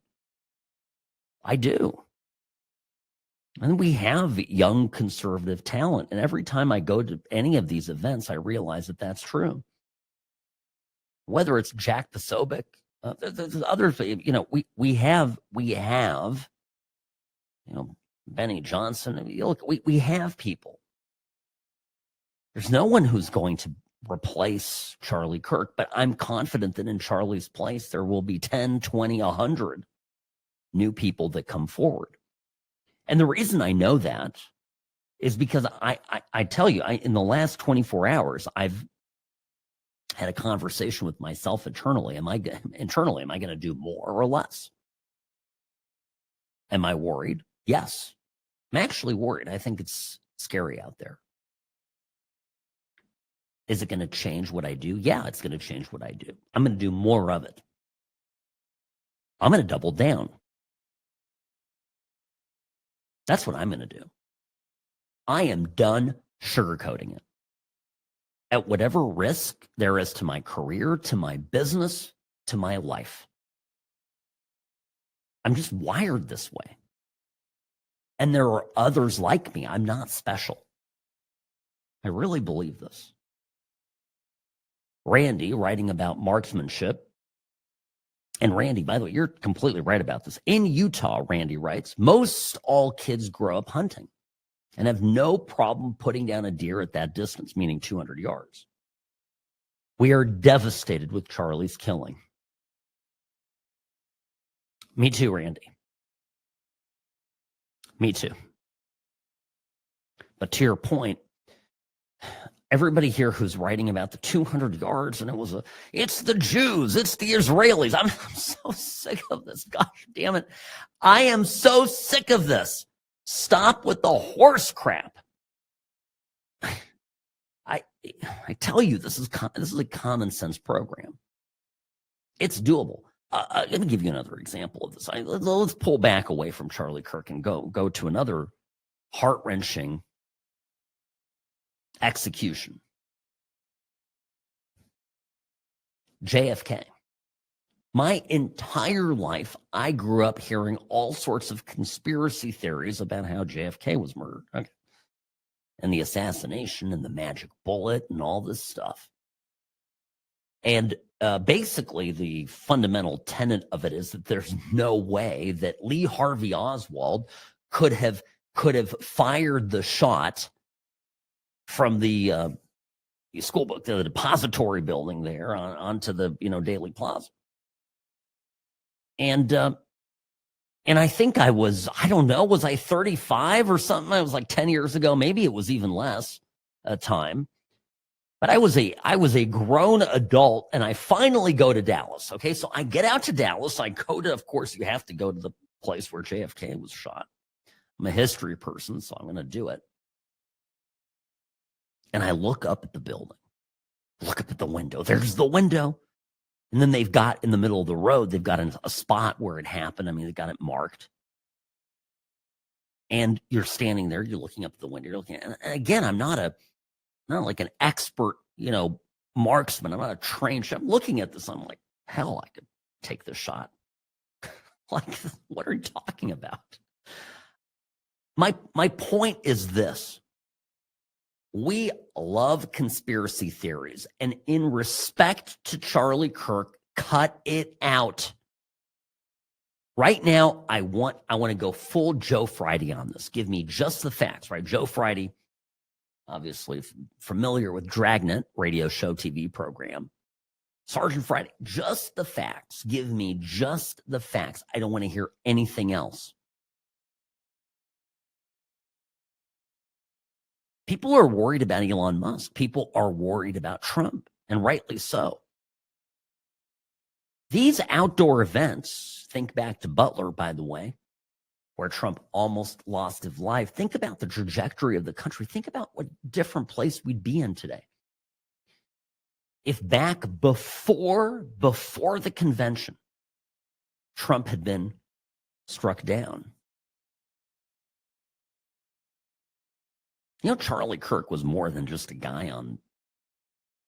I do. And we have young conservative talent. And every time I go to any of these events, I realize that that's true. Whether it's Jack Posobiec, there's others, we have, Benny Johnson. Look, we have people. There's no one who's going to replace Charlie Kirk, but I'm confident that in Charlie's place, there will be 10, 20, 100 new people that come forward. And the reason I know that is because I tell you, in the last 24 hours, I've had a conversation with myself internally. Am I going to do more or less? Am I worried? Yes. I'm actually worried. I think it's scary out there. Is it going to change what I do? Yeah, it's going to change what I do. I'm going to do more of it. I'm going to double down. That's what I'm going to do. I am done sugarcoating it. At whatever risk there is to my career, to my business, to my life. I'm just wired this way. And there are others like me. I'm not special. I really believe this. Randy, writing about marksmanship. And Randy, by the way, you're completely right about this. In Utah, Randy writes, most all kids grow up hunting and have no problem putting down a deer at that distance, meaning 200 yards. We are devastated with Charlie's killing. Me too, Randy. Me too. But to your point, everybody here who's writing about the 200 yards and it's the Jews, it's the Israelis. I'm so sick of this. Gosh damn it. I am so sick of this. Stop with the horse crap. I tell you, this is a common sense program. It's doable. Let me give you another example of this. Let's pull back away from Charlie Kirk and go to another heart-wrenching execution. JFK. My entire life, I grew up hearing all sorts of conspiracy theories about how JFK was murdered. Okay. And the assassination and the magic bullet and all this stuff. And basically, the fundamental tenet of it is that there's no way that Lee Harvey Oswald could have fired the shot from the school book, the depository building there onto the Daily Plaza. And I think I was I 35 or something? I was like 10 years ago. Maybe it was even less time. But I was a grown adult, and I finally go to Dallas. Okay, so I get out to Dallas. I go to, of course, you have to go to the place where JFK was shot. I'm a history person, so I'm going to do it. And I look up at the building, look up at the window. There's the window. And then they've got in the middle of the road, they've got a spot where it happened. I mean, they've got it marked. And you're standing there, you're looking up at the window, you're looking at, and again, I'm not like an expert, marksman. I'm not a trained shot. I'm looking at this, I'm like, hell, I could take this shot. Like, what are you talking about? My point is this. We love conspiracy theories, and in respect to Charlie Kirk, cut it out. Right now, I want to go full Joe Friday on this. Give me just the facts, right? Joe Friday, obviously familiar with Dragnet radio show TV program. Sergeant Friday, just the facts. Give me just the facts. I don't want to hear anything else. People are worried about Elon Musk. People are worried about Trump, and rightly so. These outdoor events, think back to Butler, by the way, where Trump almost lost his life. Think about the trajectory of the country. Think about what different place we'd be in today. If back before the convention, Trump had been struck down. Charlie Kirk was more than just a guy on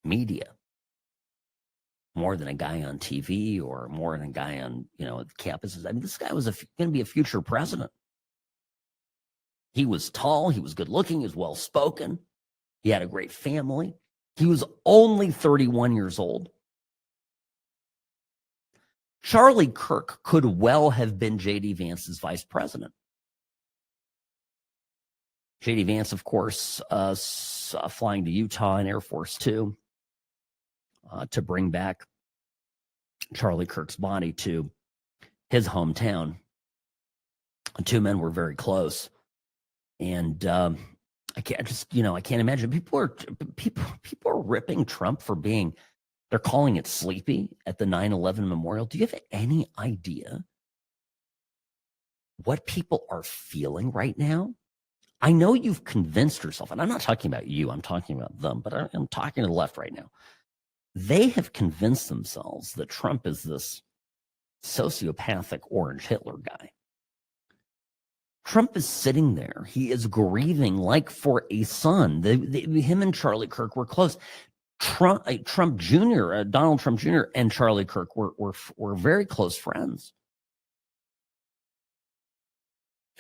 media, more than a guy on TV, or more than a guy on, campuses. I mean, this guy was going to be a future president. He was tall. He was good looking. He was well spoken. He had a great family. He was only 31 years old. Charlie Kirk could well have been J.D. Vance's vice president. J.D. Vance, of course, flying to Utah in Air Force Two to bring back Charlie Kirk's body to his hometown. The two men were very close, and I can't imagine. People are ripping Trump for being, they're calling it sleepy at the 9/11 memorial. Do you have any idea what people are feeling right now? I know you've convinced yourself, and I'm not talking about you, I'm talking about them, but I'm talking to the left right now. They have convinced themselves that Trump is this sociopathic orange Hitler guy. Trump is sitting there. He is grieving like for a son. Him and Charlie Kirk were close. Donald Trump Jr. and Charlie Kirk were very close friends.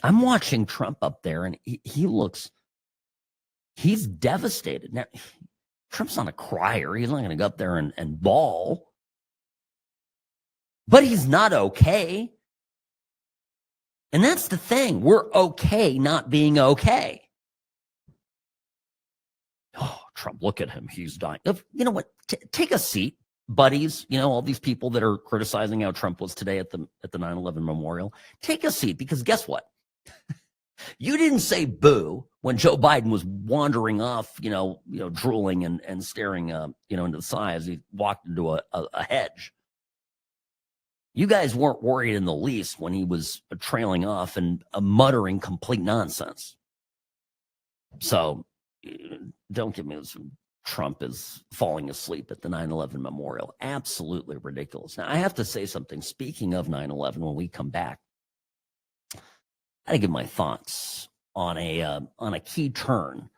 I'm watching Trump up there, and he's devastated. Now, Trump's not a crier. He's not going to go up there and bawl. But he's not okay. And that's the thing. We're okay not being okay. Oh, Trump. Look at him. He's dying. You know what? Take a seat, buddies. You know, all these people that are criticizing how Trump was today at the 9/11 memorial. Take a seat, because guess what? You didn't say boo when Joe Biden was wandering off, drooling and staring, into the sky as he walked into a hedge. You guys weren't worried in the least when he was trailing off and muttering complete nonsense. So don't give me this. Trump is falling asleep at the 9/11 memorial. Absolutely ridiculous. Now, I have to say something. Speaking of 9/11, when we come back, I gotta give my thoughts on a key turn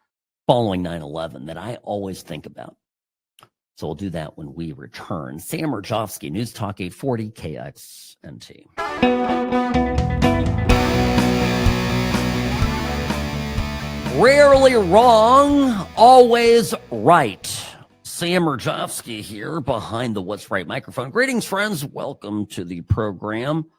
following 9/11 that I always think about. So we'll do that when we return. Sam Mirejovsky, News Talk 840 KXNT. Rarely wrong, always right. Sam Mirejovsky here behind the What's Right microphone. Greetings, friends. Welcome to the program.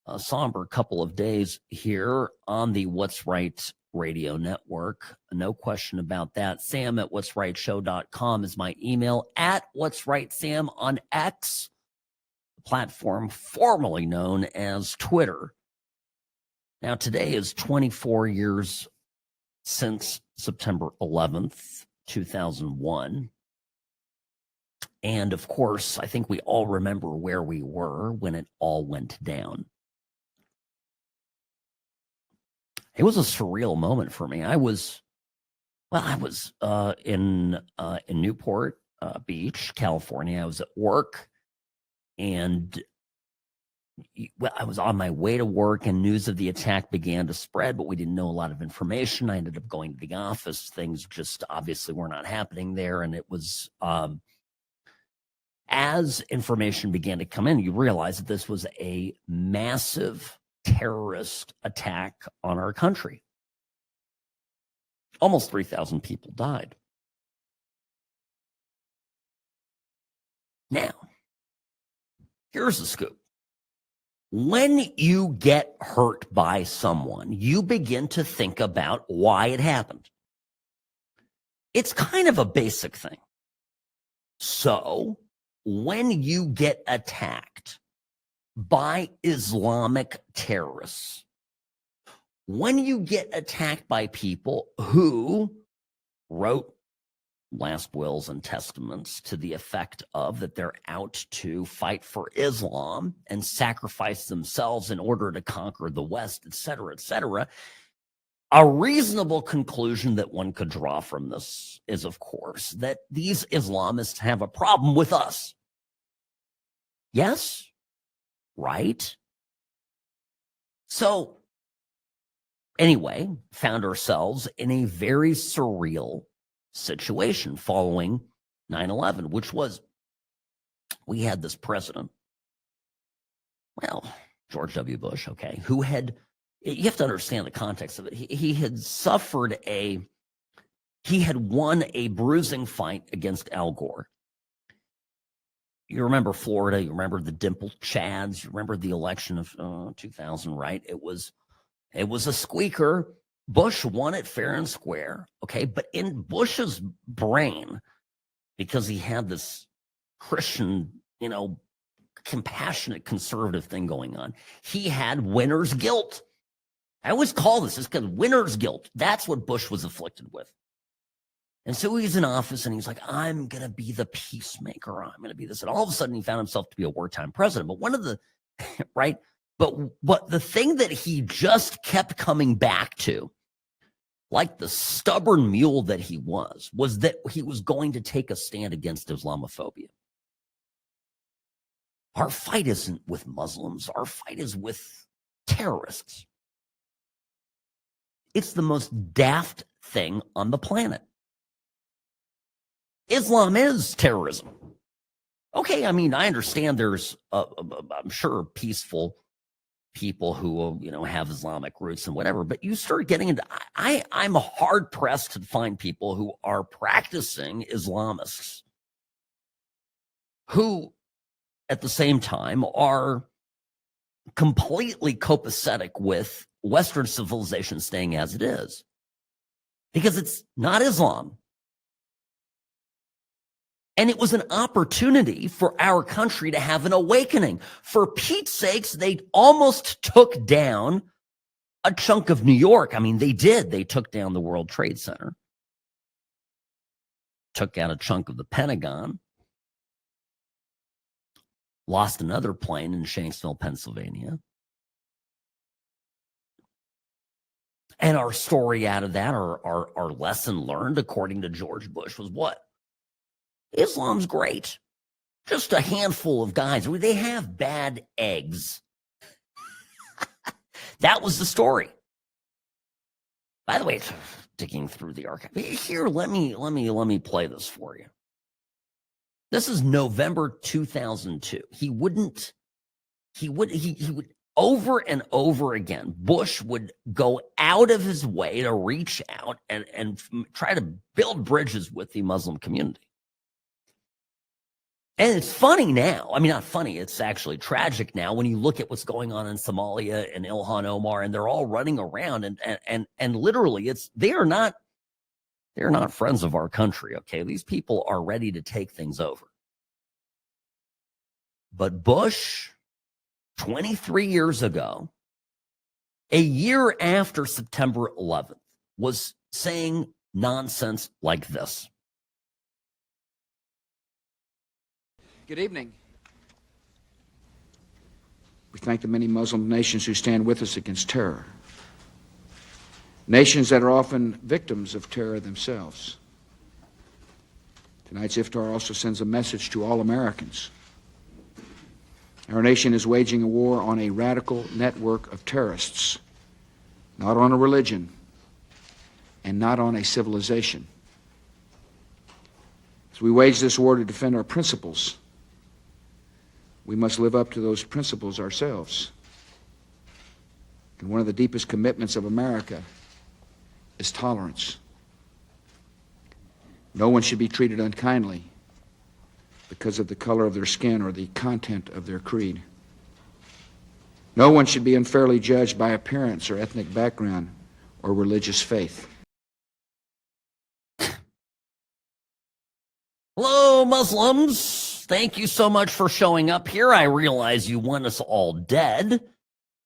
A somber couple of days here on the What's Right radio network. No question about that. Sam at what'srightshow.com is my email. At What's Right Sam on X, the platform formerly known as Twitter. Now, today is 24 years since September 11th, 2001. And of course, I think we all remember where we were when it all went down. It was a surreal moment for me. I was in Newport Beach, California. I was at work, and I was on my way to work, and news of the attack began to spread, but we didn't know a lot of information. I ended up going to the office. Things just obviously were not happening there, and it was as information began to come in, you realize that this was a massive terrorist attack on our country. Almost 3,000 people died. Now, here's the scoop. When you get hurt by someone, you begin to think about why it happened. It's kind of a basic thing. So, when you get attacked by Islamic terrorists, when you get attacked by people who wrote last wills and testaments to the effect of that they're out to fight for Islam and sacrifice themselves in order to conquer the West, etc., a reasonable conclusion that one could draw from this is, of course, that these Islamists have a problem with us. Yes? Right? So, anyway, found ourselves in a very surreal situation following 9/11, which was, we had this president, George W. Bush, okay, who had, you have to understand the context of it. He had won a bruising fight against Al Gore. You remember Florida, you remember the dimpled Chads, you remember the election of 2000, right? It was a squeaker. Bush won it fair and square, okay? But in Bush's brain, because he had this Christian, compassionate conservative thing going on, he had winner's guilt. I always call this because winner's guilt. That's what Bush was afflicted with. And so he's in office and he's like, I'm going to be the peacemaker. I'm going to be this. And all of a sudden he found himself to be a wartime president. But one of the, right? But the thing that he just kept coming back to, like the stubborn mule that he was that he was going to take a stand against Islamophobia. Our fight isn't with Muslims. Our fight is with terrorists. It's the most daft thing on the planet. Islam is terrorism. Okay, I mean, I understand there's, I'm sure, peaceful people who, have Islamic roots and whatever, but you start getting into, I'm hard-pressed to find people who are practicing Islamists who, at the same time, are completely copacetic with Western civilization staying as it is. Because it's not Islam. And it was an opportunity for our country to have an awakening. For Pete's sakes, they almost took down a chunk of New York. I mean, they did. They took down the World Trade Center, took out a chunk of the Pentagon, lost another plane in Shanksville, Pennsylvania. And our story out of that, our lesson learned, according to George Bush, was what? Islam's great. Just a handful of guys. They have bad eggs. That was the story. By the way, digging through the archive here, let me play this for you. This is November 2002. He would over and over again, Bush would go out of his way to reach out and try to build bridges with the Muslim community. And it's funny now. I mean, not funny. It's actually tragic now when you look at what's going on in Somalia and Ilhan Omar, and they're all running around and literally they're not friends of our country. Okay. These people are ready to take things over. But Bush, 23 years ago, a year after September 11th, was saying nonsense like this. Good evening. We thank the many Muslim nations who stand with us against terror. Nations that are often victims of terror themselves. Tonight's iftar also sends a message to all Americans. Our nation is waging a war on a radical network of terrorists, not on a religion and not on a civilization. As we wage this war to defend our principles, we must live up to those principles ourselves. And one of the deepest commitments of America is tolerance. No one should be treated unkindly because of the color of their skin or the content of their creed. No one should be unfairly judged by appearance or ethnic background or religious faith. Hello, Muslims. Thank you so much for showing up here. I realize you want us all dead,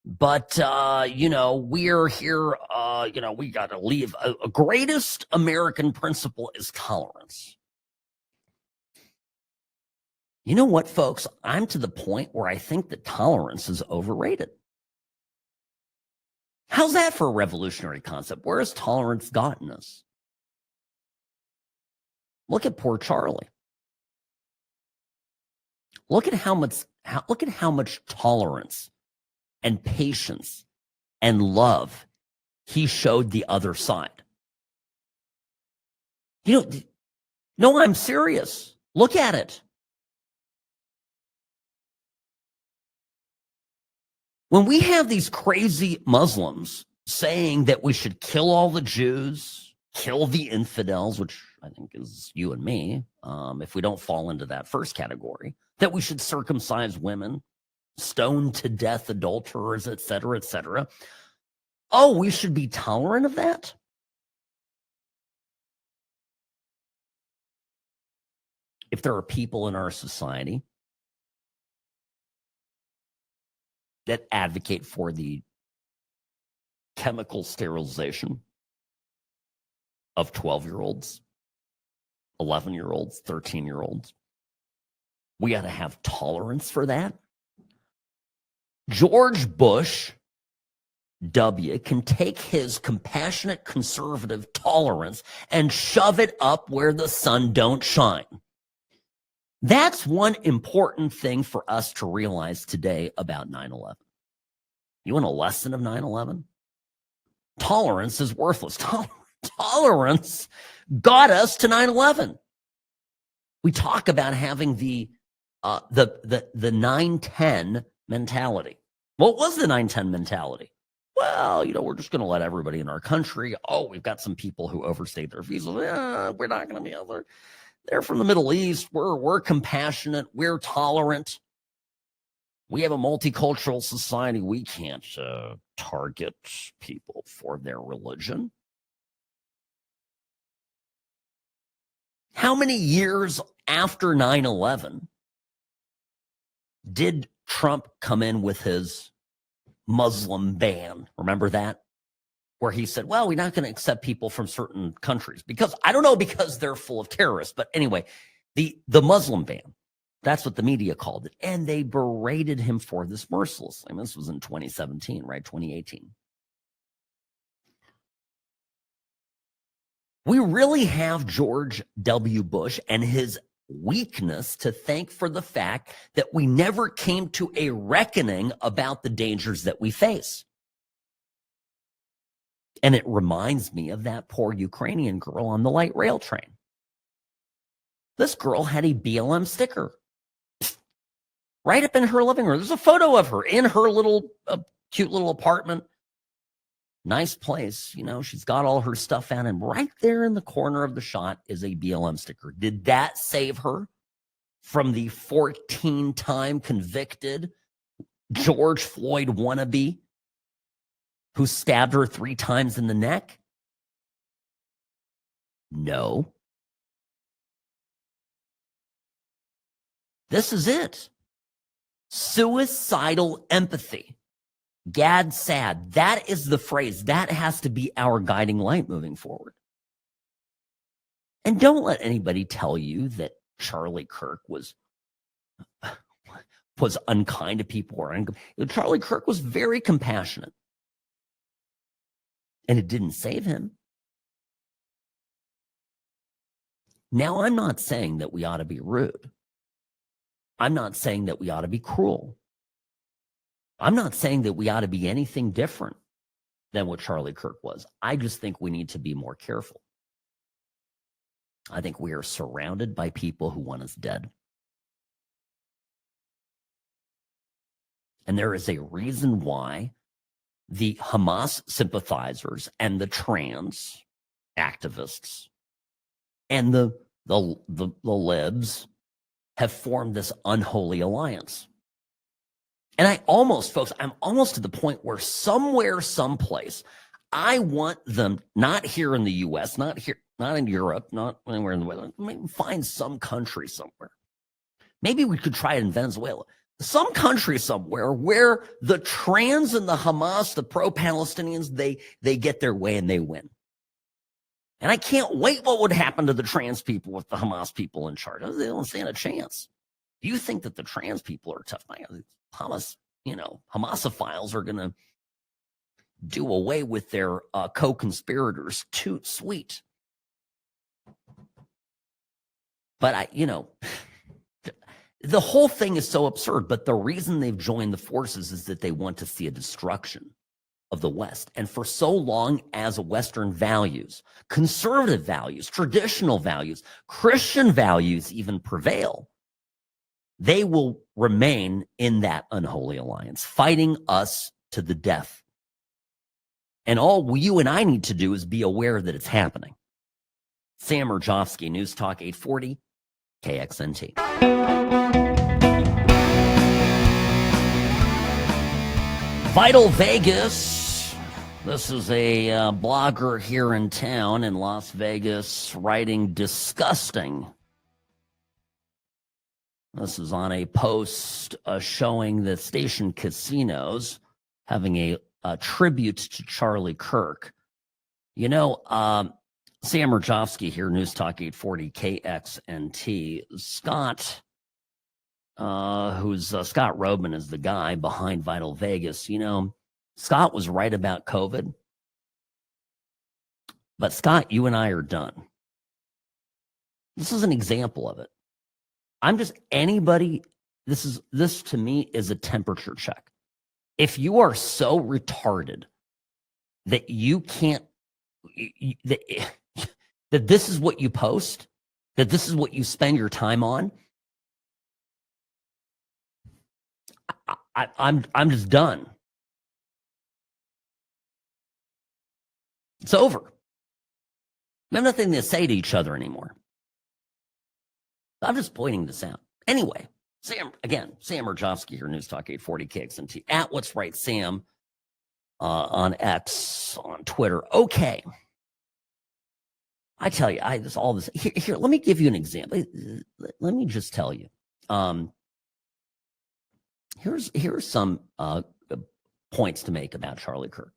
but, we're here, we got to leave. A greatest American principle is tolerance. You know what, folks? I'm to the point where I think that tolerance is overrated. How's that for a revolutionary concept? Where has tolerance gotten us? Look at poor Charlie. Look at how much tolerance and patience and love he showed the other side. No, I'm serious. Look at it. When we have these crazy Muslims saying that we should kill all the Jews, kill the infidels, which I think is you and me, if we don't fall into that first category, that we should circumcise women, stone to death adulterers, et cetera, et cetera. Oh, we should be tolerant of that? If there are people in our society that advocate for the chemical sterilization of 12-year-olds, 11-year-olds, 13-year-olds, we got to have tolerance for that. George Bush W can take his compassionate conservative tolerance and shove it up where the sun don't shine. That's one important thing for us to realize today about 9/11. You want a lesson of 9/11? Tolerance is worthless. Tolerance got us to 9/11. We talk about having the 9/10 mentality. What was the 9/10 mentality? Well, we're just going to let everybody in our country. Oh, we've got some people who overstayed their visas. We're not going to be able to. They're from the Middle East. We're compassionate. We're tolerant. We have a multicultural society. We can't target people for their religion. How many years after 9/11, did Trump come in with his Muslim ban? Remember that? Where he said, well, we're not going to accept people from certain countries because, I don't know, because they're full of terrorists. But anyway, the Muslim ban, that's what the media called it. And they berated him for this mercilessly. I mean, this was in 2017, right? 2018. We really have George W. Bush and his weakness to thank for the fact that we never came to a reckoning about the dangers that we face. And it reminds me of that poor Ukrainian girl on the light rail train. This girl had a BLM sticker right up in her living room. There's a photo of her in her little cute little apartment. Nice place, you know, she's got all her stuff out, and right there in the corner of the shot is a BLM sticker. Did that save her from the 14-time convicted George Floyd wannabe who stabbed her 3 times in the neck? No. This is it. Suicidal empathy. Gad sad. That is the phrase. That has to be our guiding light moving forward. And don't let anybody tell you that Charlie Kirk was unkind to people. Charlie Kirk was very compassionate. And it didn't save him. Now, I'm not saying that we ought to be rude. I'm not saying that we ought to be cruel. I'm not saying that we ought to be anything different than what Charlie Kirk was. I just think we need to be more careful. I think we are surrounded by people who want us dead. And there is a reason why the Hamas sympathizers and the trans activists and the libs have formed this unholy alliance. And I'm almost to the point where somewhere, someplace, I want them, not here in the U.S., not in Europe, not anywhere in the world, maybe find some country somewhere. Maybe we could try it in Venezuela. Some country somewhere where the trans and the Hamas, the pro-Palestinians, they get their way and they win. And I can't wait what would happen to the trans people with the Hamas people in charge. They don't stand a chance. Do you think that the trans people are tough? Hamasophiles are going to do away with their co-conspirators. Too sweet. But the whole thing is so absurd. But the reason they've joined the forces is that they want to see a destruction of the West. And for so long as Western values, conservative values, traditional values, Christian values even prevail, they will remain in that unholy alliance, fighting us to the death. And all you and I need to do is be aware that it's happening. Sam Mirejovsky, News Talk 840, KXNT. Vital Vegas. This is a blogger here in town in Las Vegas writing disgusting. This is on a post showing the station casinos having a tribute to Charlie Kirk. Sam Mirejovsky here, News Talk 840 KXNT. Scott Roban is the guy behind Vital Vegas. Scott was right about COVID. But Scott, you and I are done. This is an example of it. This to me is a temperature check. If you are so retarded that you can't, that this is what you post, that this is what you spend your time on, I'm just done. It's over. We have nothing to say to each other anymore. I'm just pointing this out. Anyway, Sam Mirejovsky here, News Talk 840 KXNT, at What's Right Sam on X, on Twitter. Okay. I tell you, all this here. Let me give you an example. Let me just tell you. Here's some points to make about Charlie Kirk.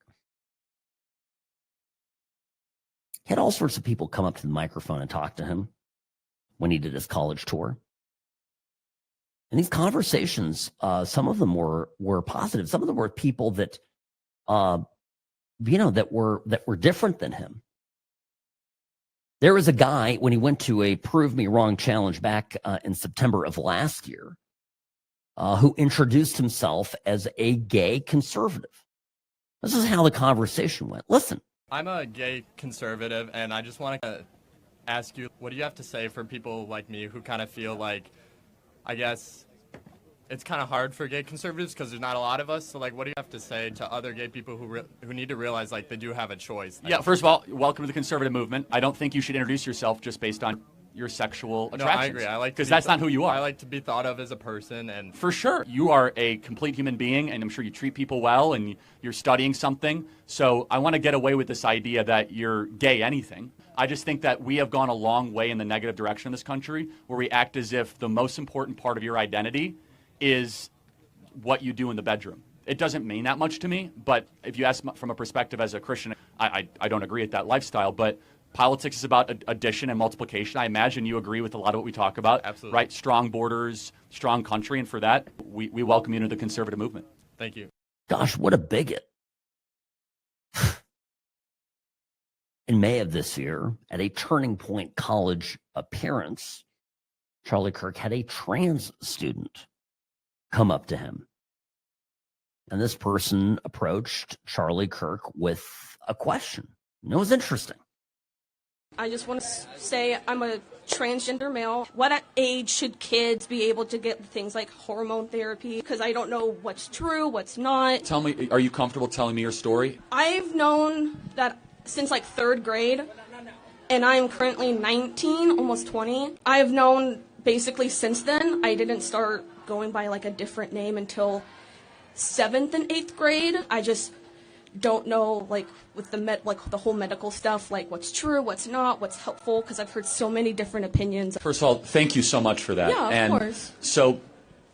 He had all sorts of people come up to the microphone and talk to him when he did his college tour. And these conversations, some of them were positive. Some of them were people that, that were different than him. There was a guy when he went to a Prove Me Wrong challenge back in September of last year, who introduced himself as a gay conservative. This is how the conversation went. Listen. I'm a gay conservative, and I just want to ask you, what do you have to say for people like me who kind of feel like, I guess, it's kind of hard for gay conservatives because there's not a lot of us. So, like, what do you have to say to other gay people who need to realize, like, they do have a choice? Yeah, first of all, welcome to the conservative movement. I don't think you should introduce yourself just based on your sexual attractions. No, I agree. I like, because that's not who you are. I like to be thought of as a person, and for sure, you are a complete human being, and I'm sure you treat people well, and you're studying something. So I want to get away with this idea that you're gay anything. I just think that we have gone a long way in the negative direction in this country, where we act as if the most important part of your identity is what you do in the bedroom. It doesn't mean that much to me, but if you ask from a perspective as a Christian, I don't agree with that lifestyle, but politics is about addition and multiplication. I imagine you agree with a lot of what we talk about. Absolutely. Right? Strong borders, strong country, and for that, we welcome you into the conservative movement. Thank you. Gosh, what a bigot. In May of this year, at a Turning Point College appearance, Charlie Kirk had a trans student come up to him. And this person approached Charlie Kirk with a question. And it was interesting. I just want to say I'm a transgender male. What age should kids be able to get things like hormone therapy? Because I don't know what's true, what's not. Tell me, are you comfortable telling me your story? I've known that since like 3rd grade, and I'm currently 19, almost 20. I've known basically since then. I didn't start going by like a different name until 7th and 8th grade. I just don't know, like, with the whole medical stuff, like what's true, what's not, what's helpful, because I've heard so many different opinions. First of all, thank you so much for that. Yeah, of course. So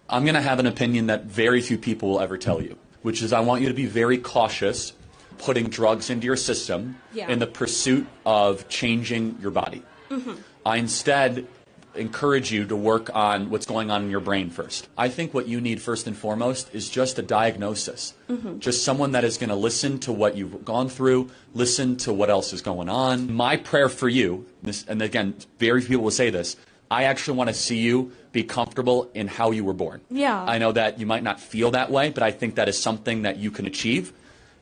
I'm going to have an opinion that very few people will ever tell you, which is I want you to be very cautious putting drugs into your system in the pursuit of changing your body. Mm-hmm. I instead encourage you to work on what's going on in your brain first. I think what you need first and foremost is just a diagnosis. Mm-hmm. Just someone that is going to listen to what you've gone through, listen to what else is going on. My prayer for you, and again, very few people will say this, I actually want to see you be comfortable in how you were born. Yeah. I know that you might not feel that way, but I think that is something that you can achieve.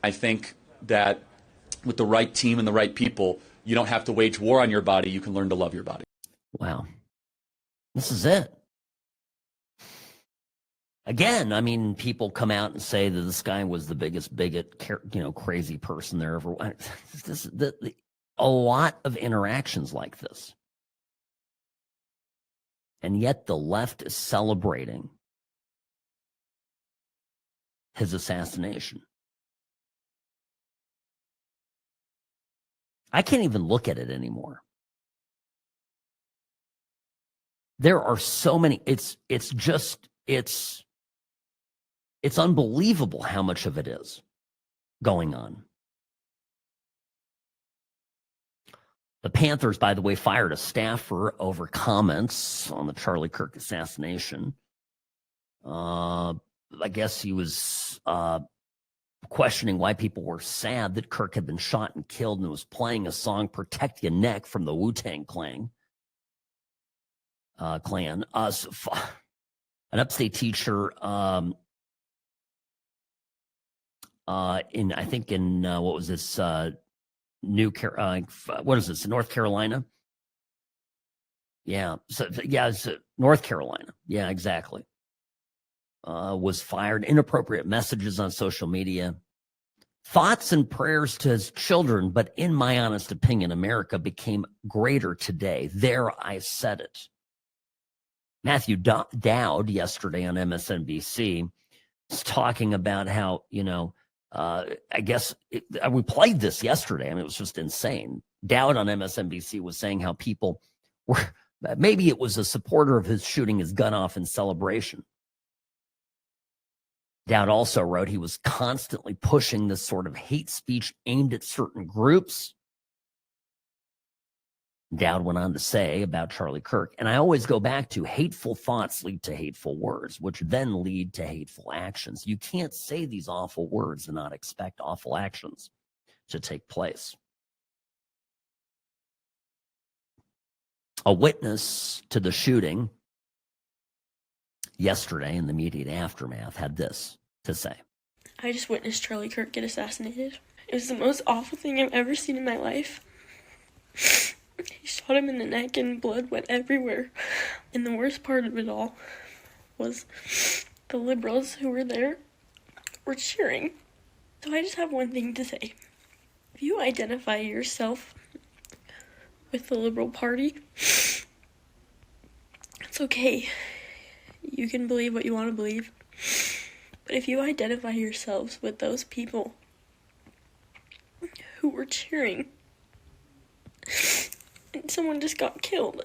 I think that with the right team and the right people, you don't have to wage war on your body. You can learn to love your body. Wow. This is it. Again, I mean, people come out and say that this guy was the biggest bigot, crazy person there ever was. A lot of interactions like this. And yet the left is celebrating his assassination. I can't even look at it anymore. There are so many, it's unbelievable how much of it is going on. The Panthers, by the way, fired a staffer over comments on the Charlie Kirk assassination. I guess he was questioning why people were sad that Kirk had been shot and killed and was playing a song, Protect Your Neck, from the Wu-Tang Clan. An upstate teacher in what was this, North Carolina? Yeah, it's North Carolina. Yeah, exactly. Was fired. Inappropriate messages on social media. Thoughts and prayers to his children, but in my honest opinion, America became greater today. There, I said it. Matthew Dowd yesterday on MSNBC was talking about how, I guess we played this yesterday. I mean, it was just insane. Dowd on MSNBC was saying how people were, maybe it was a supporter of his shooting his gun off in celebration. Dowd also wrote he was constantly pushing this sort of hate speech aimed at certain groups. Dowd went on to say about Charlie Kirk, and I always go back to hateful thoughts lead to hateful words, which then lead to hateful actions. You can't say these awful words and not expect awful actions to take place. A witness to the shooting yesterday in the immediate aftermath had this to say. I just witnessed Charlie Kirk get assassinated. It was the most awful thing I've ever seen in my life. He shot him in the neck and blood went everywhere. And the worst part of it all was the liberals who were there were cheering. So I just have one thing to say. If you identify yourself with the Liberal Party, it's okay. You can believe what you want to believe. But if you identify yourselves with those people who were cheering and someone just got killed,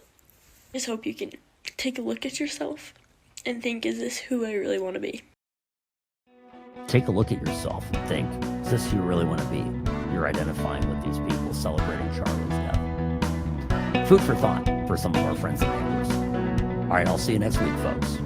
I just hope you can take a look at yourself and think, is this who I really want to be? Take a look at yourself and think, is this who you really want to be? You're identifying with these people celebrating Charlie's death. Food for thought for some of our friends and neighbors. All right, I'll see you next week, folks.